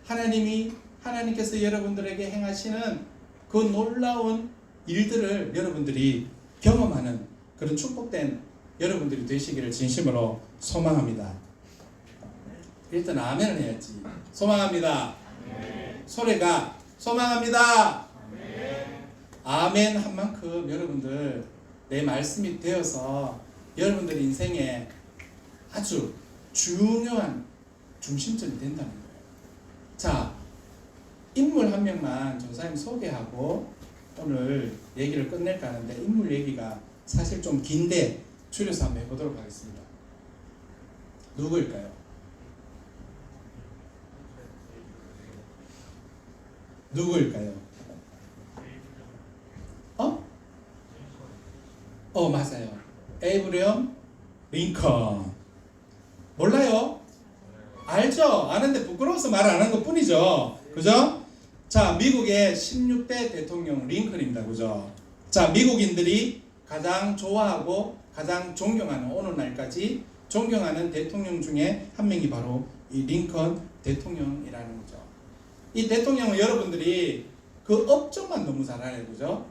하나님께서 여러분들에게 행하시는 그 놀라운 일들을 여러분들이 경험하는 그런 축복된 여러분들이 되시기를 진심으로 소망합니다. 일단 아멘을 해야지. 소망합니다. 소리가 소망합니다. 아멘 한 만큼 여러분들 내 말씀이 되어서 여러분들 인생에 아주 중요한 중심점이 된다는 거예요. 자, 인물 한 명만 전사님 소개하고 오늘 얘기를 끝낼까 하는데 인물 얘기가 사실 좀 긴데 줄여서 한번 해보도록 하겠습니다. 누구일까요? 누구일까요? 맞아요. 에이브리엄 링컨. 몰라요? 알죠? 아는데 부끄러워서 말 안 하는 것 뿐이죠. 그죠? 자, 미국의 16대 대통령 링컨입니다. 그죠? 자, 미국인들이 가장 좋아하고 가장 존경하는 오늘날까지 존경하는 대통령 중에 한 명이 바로 이 링컨 대통령이라는 거죠. 이 대통령은 여러분들이 그 업적만 너무 잘 알아요. 그죠?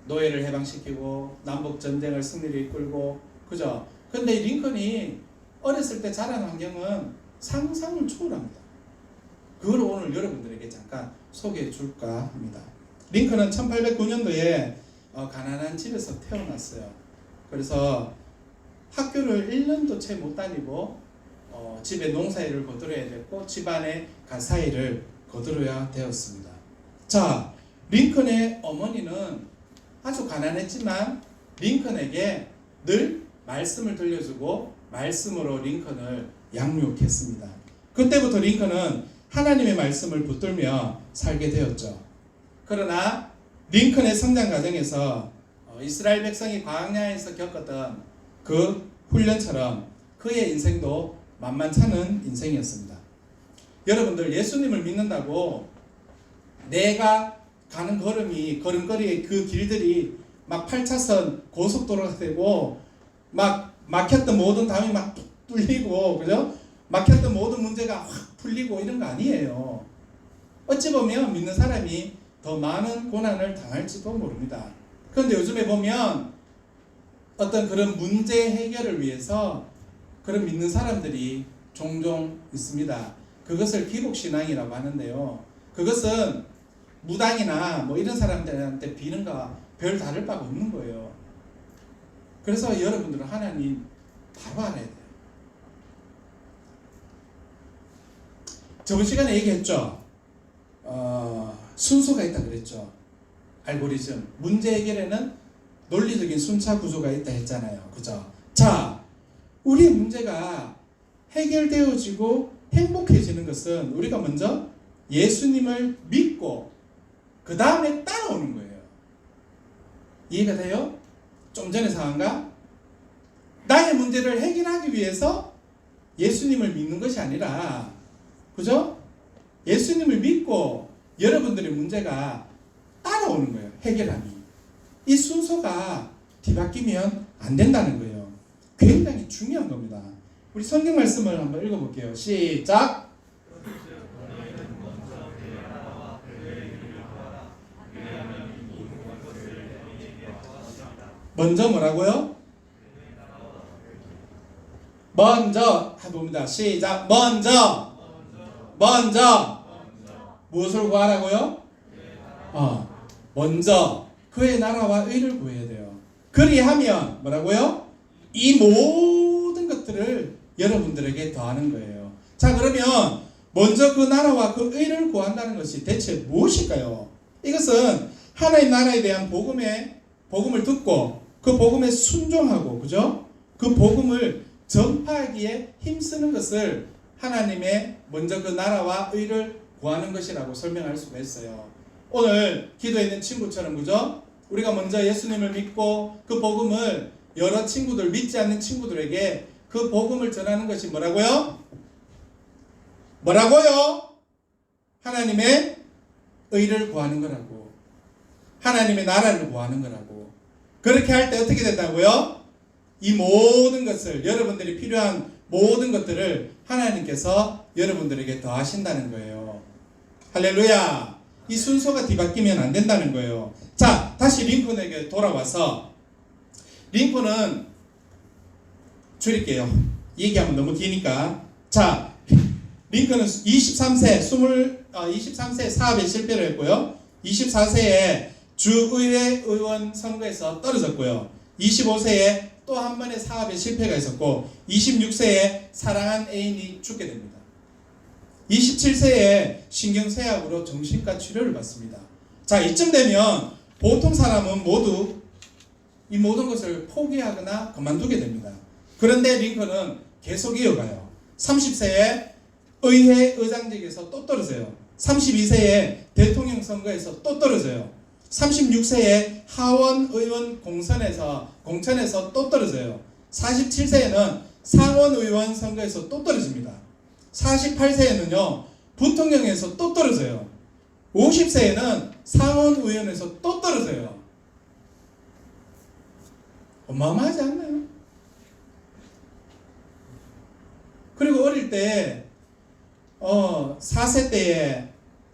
노예를 해방시키고 남북 전쟁을 승리로 이끌고 그죠? 근데 이 링컨이 어렸을 때 자란 환경은 상상을 초월합니다. 그걸 오늘 여러분들에게 잠깐 소개해 줄까 합니다. 링컨은 1809년도에 가난한 집에서 태어났어요. 그래서 학교를 1년도 채 못 다니고 집에 농사일을 거들어야 됐고 집안의 가사일을 거들어야 되었습니다. 자, 링컨의 어머니는 아주 가난했지만 링컨에게 늘 말씀을 들려주고 말씀으로 링컨을 양육했습니다. 그때부터 링컨은 하나님의 말씀을 붙들며 살게 되었죠. 그러나 링컨의 성장 과정에서 이스라엘 백성이 광야에서 겪었던 그 훈련처럼 그의 인생도 만만찮은 인생이었습니다. 여러분들 예수님을 믿는다고 내가 가는 걸음걸이의 그 길들이 막 8차선 고속도로가 되고 막 막혔던 모든 담이 막 뚫리고 그죠? 막혔던 모든 문제가 확 풀리고 이런 거 아니에요. 어찌 보면 믿는 사람이 더 많은 고난을 당할지도 모릅니다. 그런데 요즘에 보면 어떤 그런 문제 해결을 위해서 그런 믿는 사람들이 종종 있습니다. 그것을 기복신앙이라고 하는데요. 그것은 무당이나 뭐 이런 사람들한테 비는가 별 다를 바가 없는 거예요. 그래서 여러분들은 하나님 바로 알아야 돼요. 저번 시간에 얘기했죠. 순서가 있다 그랬죠. 알고리즘. 문제 해결에는 논리적인 순차 구조가 있다 했잖아요. 그죠? 자, 우리의 문제가 해결되어지고 행복해지는 것은 우리가 먼저 예수님을 믿고 그 다음에 따라오는 거예요. 이해가 돼요? 좀 전의 상황과 나의 문제를 해결하기 위해서 예수님을 믿는 것이 아니라 그죠? 예수님을 믿고 여러분들의 문제가 따라오는 거예요. 해결함이. 이 순서가 뒤바뀌면 안 된다는 거예요. 굉장히 중요한 겁니다. 우리 성경 말씀을 한번 읽어볼게요. 시작! 먼저 뭐라고요? 먼저 해봅니다. 시작! 먼저 무엇을 구하라고요? 먼저 그의 나라와 의를 구해야 돼요. 그리하면 뭐라고요? 이 모든 것들을 여러분들에게 더하는 거예요. 자, 그러면 먼저 그 나라와 그 의를 구한다는 것이 대체 무엇일까요? 이것은 하나님 나라에 대한 복음을 듣고 그 복음에 순종하고 그죠? 그 복음을 전파하기에 힘쓰는 것을 하나님의 먼저 그 나라와 의를 구하는 것이라고 설명할 수가 있어요. 오늘 기도에 있는 친구처럼 그죠? 우리가 먼저 예수님을 믿고 그 복음을 여러 친구들, 믿지 않는 친구들에게 그 복음을 전하는 것이 뭐라고요? 하나님의 의를 구하는 거라고. 하나님의 나라를 구하는 거라고. 그렇게 할 때 어떻게 된다고요? 이 모든 것을, 여러분들이 필요한 모든 것들을 하나님께서 여러분들에게 더하신다는 거예요. 할렐루야. 이 순서가 뒤바뀌면 안 된다는 거예요. 자, 다시 링컨에게 돌아와서 링컨은 줄일게요. 얘기하면 너무 기니까. 자, 링컨은 23세 사업에 실패를 했고요. 24세에 주의회 의원 선거에서 떨어졌고요. 25세에 또 한 번의 사업에 실패가 있었고 26세에 사랑한 애인이 죽게 됩니다. 27세에 신경쇠약으로 정신과 치료를 받습니다. 자, 이쯤 되면 보통 사람은 모두 이 모든 것을 포기하거나 그만두게 됩니다. 그런데 링컨은 계속 이어가요. 30세에 의회 의장직에서 또 떨어져요. 32세에 대통령 선거에서 또 떨어져요. 36세에 하원 의원 공천에서 또 떨어져요. 47세에는 상원 의원 선거에서 또 떨어집니다. 48세에는요 부통령에서 또 떨어져요. 50세에는 상원 의원에서 또 떨어져요. 어마어마하지 않나요? 그리고 어릴 때 4세 때에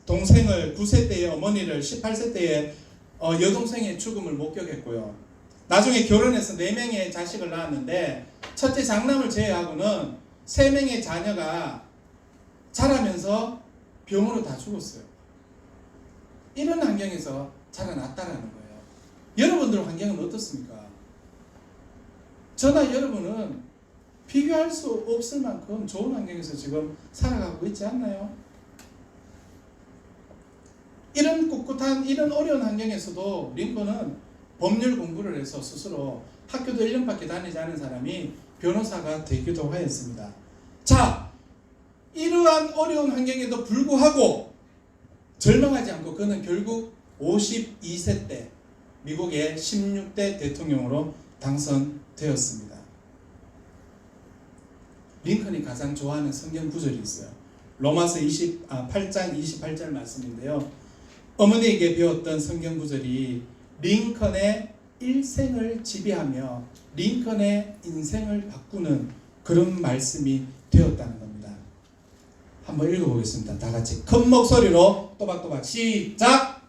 동생을, 9세 때에 어머니를, 18세 때에 여동생의 죽음을 목격했고요. 나중에 결혼해서 4명의 자식을 낳았는데 첫째 장남을 제외하고는 3명의 자녀가 자라면서 병으로 다 죽었어요. 이런 환경에서 자라났다라는 거예요. 여러분들 환경은 어떻습니까? 저나 여러분은 비교할 수 없을 만큼 좋은 환경에서 지금 살아가고 있지 않나요? 이런 꿋꿋한 이런 어려운 환경에서도 링컨은 법률 공부를 해서 스스로 학교도 1년밖에 다니지 않은 사람이 변호사가 되기도 하였습니다. 자, 이러한 어려운 환경에도 불구하고 절망하지 않고 그는 결국 52세 때 미국의 16대 대통령으로 당선되었습니다. 링컨이 가장 좋아하는 성경 구절이 있어요. 로마서 8장 28절 말씀인데요. 어머니에게 배웠던 성경 구절이 링컨의 일생을 지배하며 링컨의 인생을 바꾸는 그런 말씀이 되었다는 겁니다. 한번 읽어보겠습니다. 다 같이 큰 목소리로 또박또박 시작!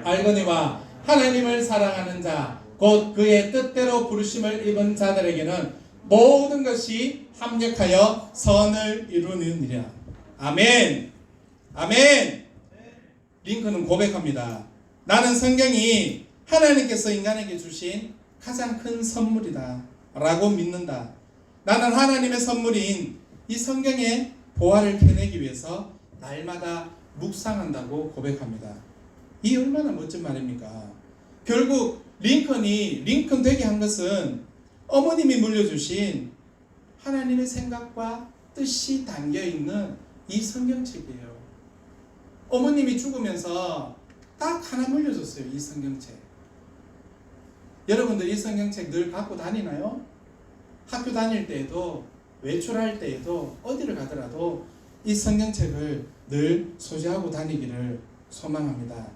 알거니와 하나님을 사랑하는 자 곧 그의 뜻대로 부르심을 입은 자들에게는 모든 것이 합력하여 선을 이루느니라. 아멘. 아멘. 링컨은 고백합니다. 나는 성경이 하나님께서 인간에게 주신 가장 큰 선물이다 라고 믿는다. 나는 하나님의 선물인 이 성경의 보화를 캐내기 위해서 날마다 묵상한다고 고백합니다. 이 얼마나 멋진 말입니까? 결국 링컨이 링컨 되게 한 것은 어머님이 물려주신 하나님의 생각과 뜻이 담겨있는 이 성경책이에요. 어머님이 죽으면서 딱 하나 물려줬어요. 이 성경책. 여러분들 이 성경책 늘 갖고 다니나요? 학교 다닐 때에도 외출할 때에도 어디를 가더라도 이 성경책을 늘 소지하고 다니기를 소망합니다.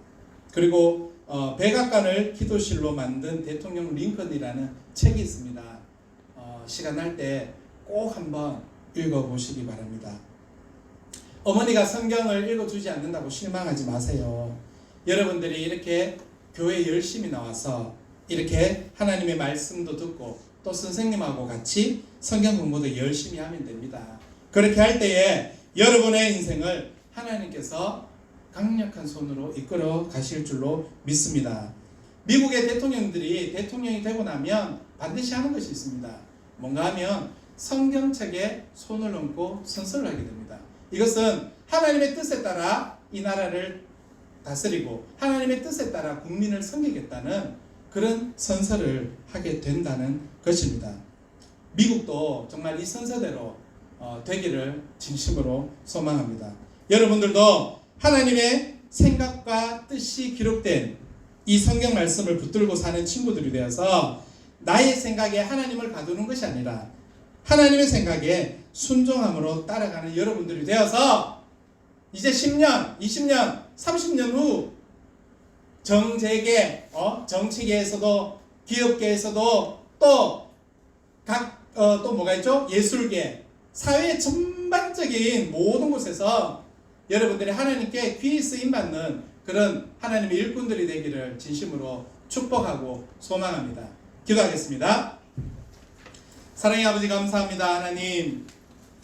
그리고 백악관을 기도실로 만든 대통령 링컨이라는 책이 있습니다. 시간 날 때 꼭 한번 읽어보시기 바랍니다. 어머니가 성경을 읽어주지 않는다고 실망하지 마세요. 여러분들이 이렇게 교회 열심히 나와서 이렇게 하나님의 말씀도 듣고 또 선생님하고 같이 성경 공부도 열심히 하면 됩니다. 그렇게 할 때에 여러분의 인생을 하나님께서 강력한 손으로 이끌어 가실 줄로 믿습니다. 미국의 대통령들이 대통령이 되고 나면 반드시 하는 것이 있습니다. 뭔가 하면 성경책에 손을 얹고 선서를 하게 됩니다. 이것은 하나님의 뜻에 따라 이 나라를 다스리고 하나님의 뜻에 따라 국민을 섬기겠다는 그런 선서를 하게 된다는 것입니다. 미국도 정말 이 선서대로 되기를 진심으로 소망합니다. 여러분들도 하나님의 생각과 뜻이 기록된 이 성경 말씀을 붙들고 사는 친구들이 되어서 나의 생각에 하나님을 가두는 것이 아니라 하나님의 생각에 순종함으로 따라가는 여러분들이 되어서 이제 10년, 20년, 30년 후 정재계, 정치계에서도 기업계에서도 또 뭐가 있죠? 예술계, 사회의 전반적인 모든 곳에서 여러분들이 하나님께 귀히 쓰임받는 그런 하나님의 일꾼들이 되기를 진심으로 축복하고 소망합니다. 기도하겠습니다. 사랑의 아버지 감사합니다. 하나님,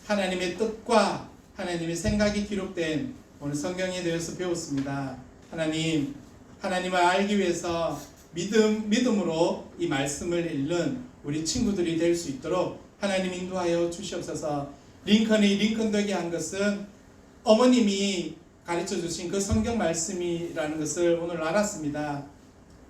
하나님의 뜻과 하나님의 생각이 기록된 오늘 성경에 대해서 배웠습니다. 하나님, 하나님을 알기 위해서 믿음으로 이 말씀을 읽는 우리 친구들이 될 수 있도록 하나님 인도하여 주시옵소서. 링컨이 링컨 되게 한 것은 어머님이 가르쳐 주신 그 성경 말씀이라는 것을 오늘 알았습니다.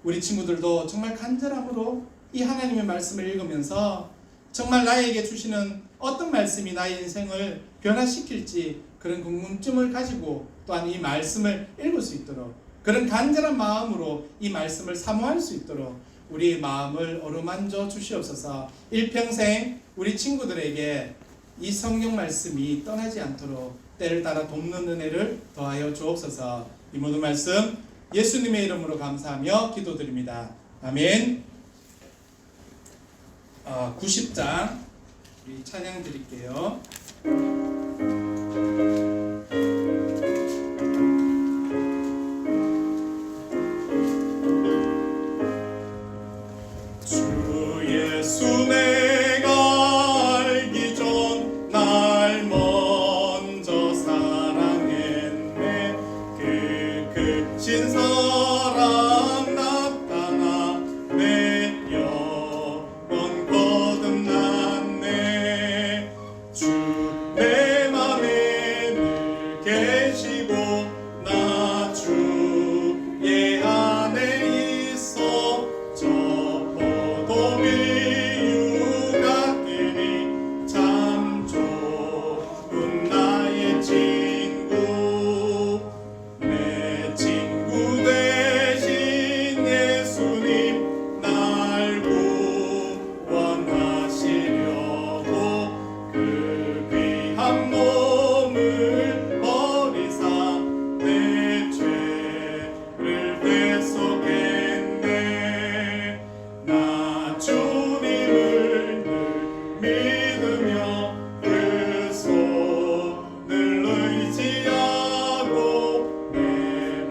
우리 친구들도 정말 간절함으로 이 하나님의 말씀을 읽으면서 정말 나에게 주시는 어떤 말씀이 나의 인생을 변화시킬지 그런 궁금증을 가지고 또한 이 말씀을 읽을 수 있도록 그런 간절한 마음으로 이 말씀을 사모할 수 있도록 우리의 마음을 어루만져 주시옵소서. 일평생 우리 친구들에게 이 성경 말씀이 떠나지 않도록 때를 따라 돕는 은혜를 더하여 주옵소서. 이 모든 말씀 예수님의 이름으로 감사하며 기도드립니다. 아멘. 90장 우리 찬양 드릴게요. 주 예수 내가 알기 전 날 먼저 사랑했네. 그 크신 사랑 나타나 내 영혼 거듭났네. 주 내 맘에 늘 계시고 나 주의 안에 있어. 저 포도비유 같으니 참 좋은 나의 친구. 내 친구 되신 예수님 날 구원하시려고 그 귀한 몸을 버리사 내 죄를 대속했네. 나 주님을 늘 믿으며 그 손을 의지하고 내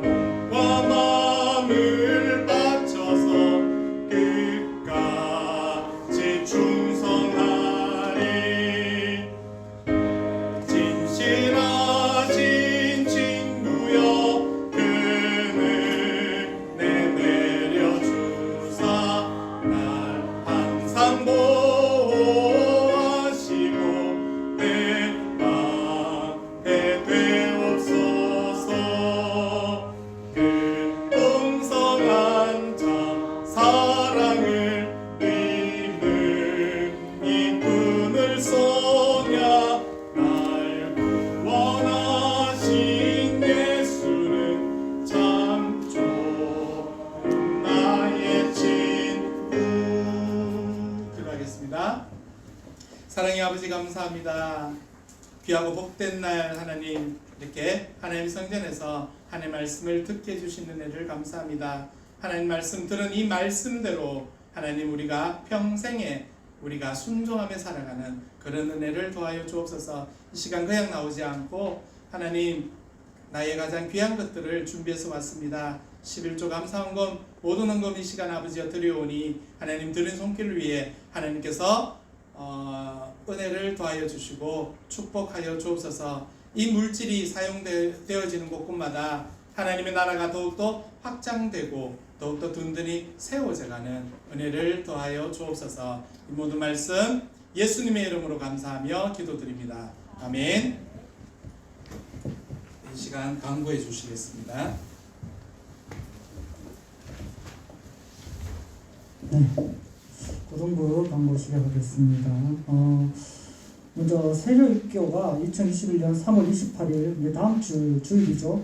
몸과 마음을 바쳐서 끝까지 충성하리. 진실하신 친구여 그는 내 내려주사 날 항상 보호하시고 내 방패 되옵소서. 그 풍성한 참 사랑을 믿는 이분을 쏘냐. 날 구원하신 예수는 참 좋은 나의 친구. 기도하겠습니다. 사랑의 아버지 감사합니다. 귀하고 복된 날 하나님 이렇게 하나님 성전에서 하나님 말씀을 듣게 해주신 은혜를 감사합니다. 하나님 말씀 들은 이 말씀대로 하나님 우리가 평생에 우리가 순종하며 살아가는 그런 은혜를 더하여 주옵소서. 이 시간 그냥 나오지 않고 하나님 나의 가장 귀한 것들을 준비해서 왔습니다. 11조 감사헌금 모든 헌금 이 시간 아버지여 드려오니 하나님 드린 손길을 위해 하나님께서 은혜를 더하여 주시고 축복하여 주옵소서. 이 물질이 사용되어지는 곳곳마다 하나님의 나라가 더욱더 확장되고 더욱더 든든히 세워져가는 은혜를 더하여 주옵소서. 이 모든 말씀 예수님의 이름으로 감사하며 기도드립니다. 아멘. 이 시간 강구해 주시겠습니다. 고등부 광고 시작하겠습니다. 먼저 세례입교가 2021년 3월 28일 다음 주 주일이죠.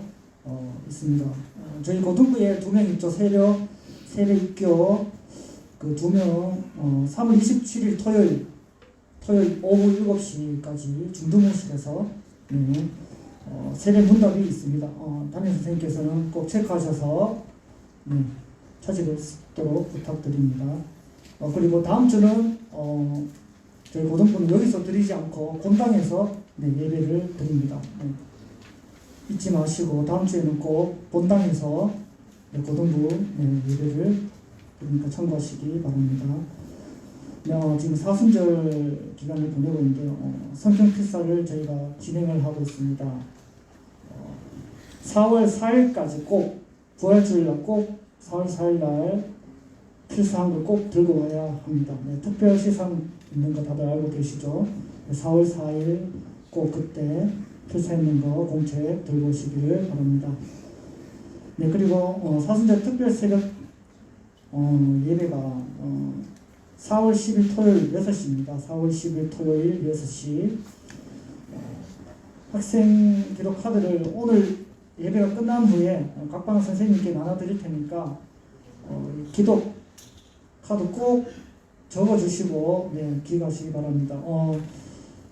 있습니다. 저희 고등부에 2명 있죠. 세례입교 그 2명 3월 27일 토요일 오후 7시까지 중등부실에서 세례 문답이 있습니다. 담임 선생님께서는 꼭 체크하셔서 찾으실 수 있도록 부탁드립니다. 그리고 다음 주는 저희 고등부는 여기서 드리지 않고 본당에서 예배를 드립니다. 잊지 마시고 다음 주에는 꼭 본당에서 고등부 예배를 그러니까 참고하시기 바랍니다. 지금 사순절 기간을 보내고 있는데요. 성경 필사를 저희가 진행을 하고 있습니다. 4월 4일까지 꼭 부활주일날 꼭 4월 4일날 필사한 걸 꼭 들고 와야 합니다. 특별 시상 있는 거 다들 알고 계시죠? 4월 4일 꼭 그때 필사 있는 거 공책 들고 오시기를 바랍니다. 그리고 사순절 특별 새벽 예배가 4월 10일 토요일 6시입니다. 4월 10일 토요일 6시. 학생 기록 카드를 오늘 예배가 끝난 후에 각방 선생님께 나눠드릴 테니까 기록 카드 꼭 적어주시고 기억하시기 바랍니다.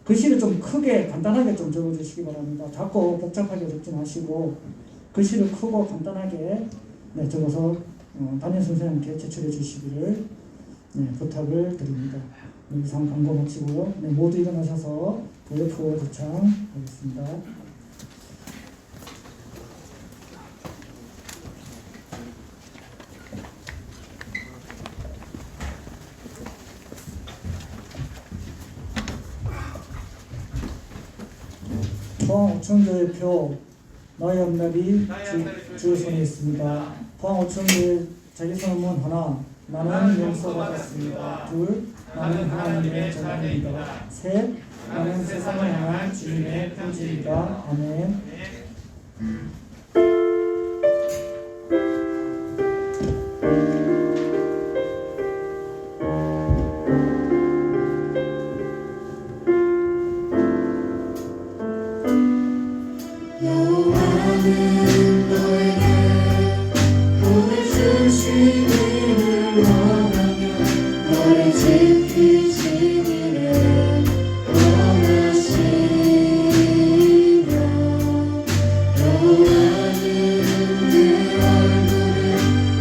글씨를 좀 크게 간단하게 좀 적어주시기 바랍니다. 자꾸 복잡하게 적지 마시고 글씨를 크고 간단하게 적어서 담임 선생님께 제출해 주시기를 부탁을 드립니다. 이상 광고 마치고요. 모두 일어나셔서 VF 도착하겠습니다. 포항오천교회 표 나의 앞날이 주의 손에 있습니다. 포항오천교회 자기선언문 하나, 나는 용서받았습니다. 둘, 나는 하나님의 자녀입니다. 셋, 나는 세상을 향한 주님의 편지입니다. 아멘. 여호와는 너에게 복을 주시기를 원하며 너를 지키시기를 원하시며 여호와는 내 얼굴을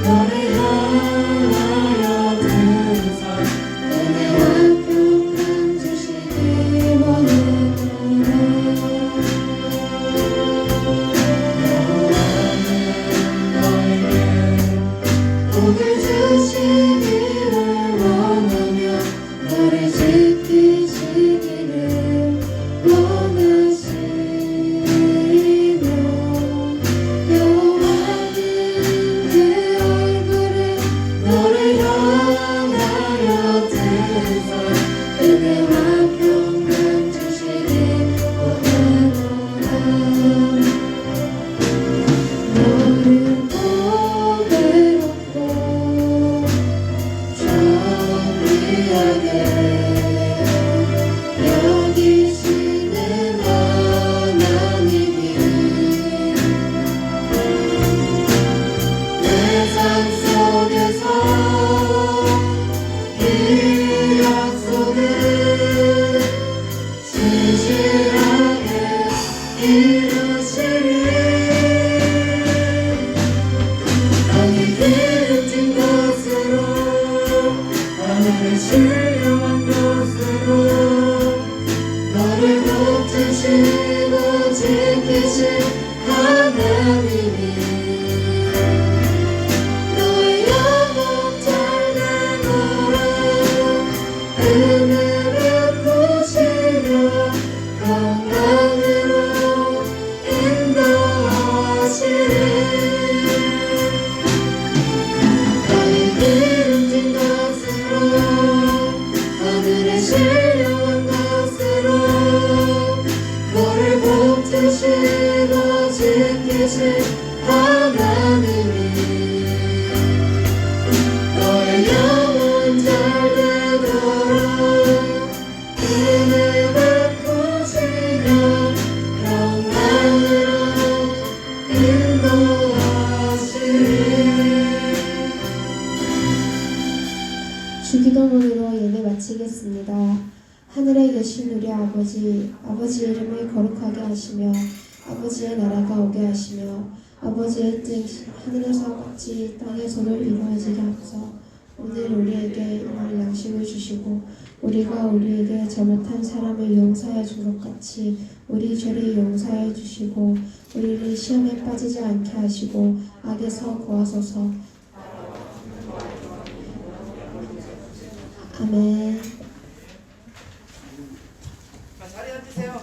너를 향하여 드사 은혜와 평강 주시기 원하노라. 복을 주시기를 원하며 너를 지키시기를 원하시며 여호와는 내 얼굴을 너를 향하여 드사 은혜와 평강 주시기 원하노라. 너를 보배롭고 정의하게 여기시는 하나님이 내 삶 속에서 이 약속을 진실하게 이루시리. 땅이 기름진 것으로 하늘을 신령한 것으로 너를 붙드시고 지키신 하나님이 너의 영혼 잘되도록 은혜를 부시며 건강으로 인도하시리. 땅이 기름진 것으로 하늘의 신령한 것으로 너를 붙드시고 지키신 하나님이 너의 영혼 잘되도록 은혜 베푸시며 평강으로 인도하시리. 주기도문으로 예배 마치겠습니다. 하늘에 계신 우리 아버지, 아버지의 이름을 거룩하게 하시며 아버지의 나라가 오게 하시며 아버지의 뜻 하늘에서 같이 땅에서도 이루어지게 하소서. 오늘 우리에게 일할 양식을 주시고 우리가 우리에게 잘못한 사람을 용서해 준 것 같이 우리 죄를 용서해 주시고 우리를 시험에 빠지지 않게 하시고 악에서 구하소서. 아멘. 자, 자리에 앉으세요.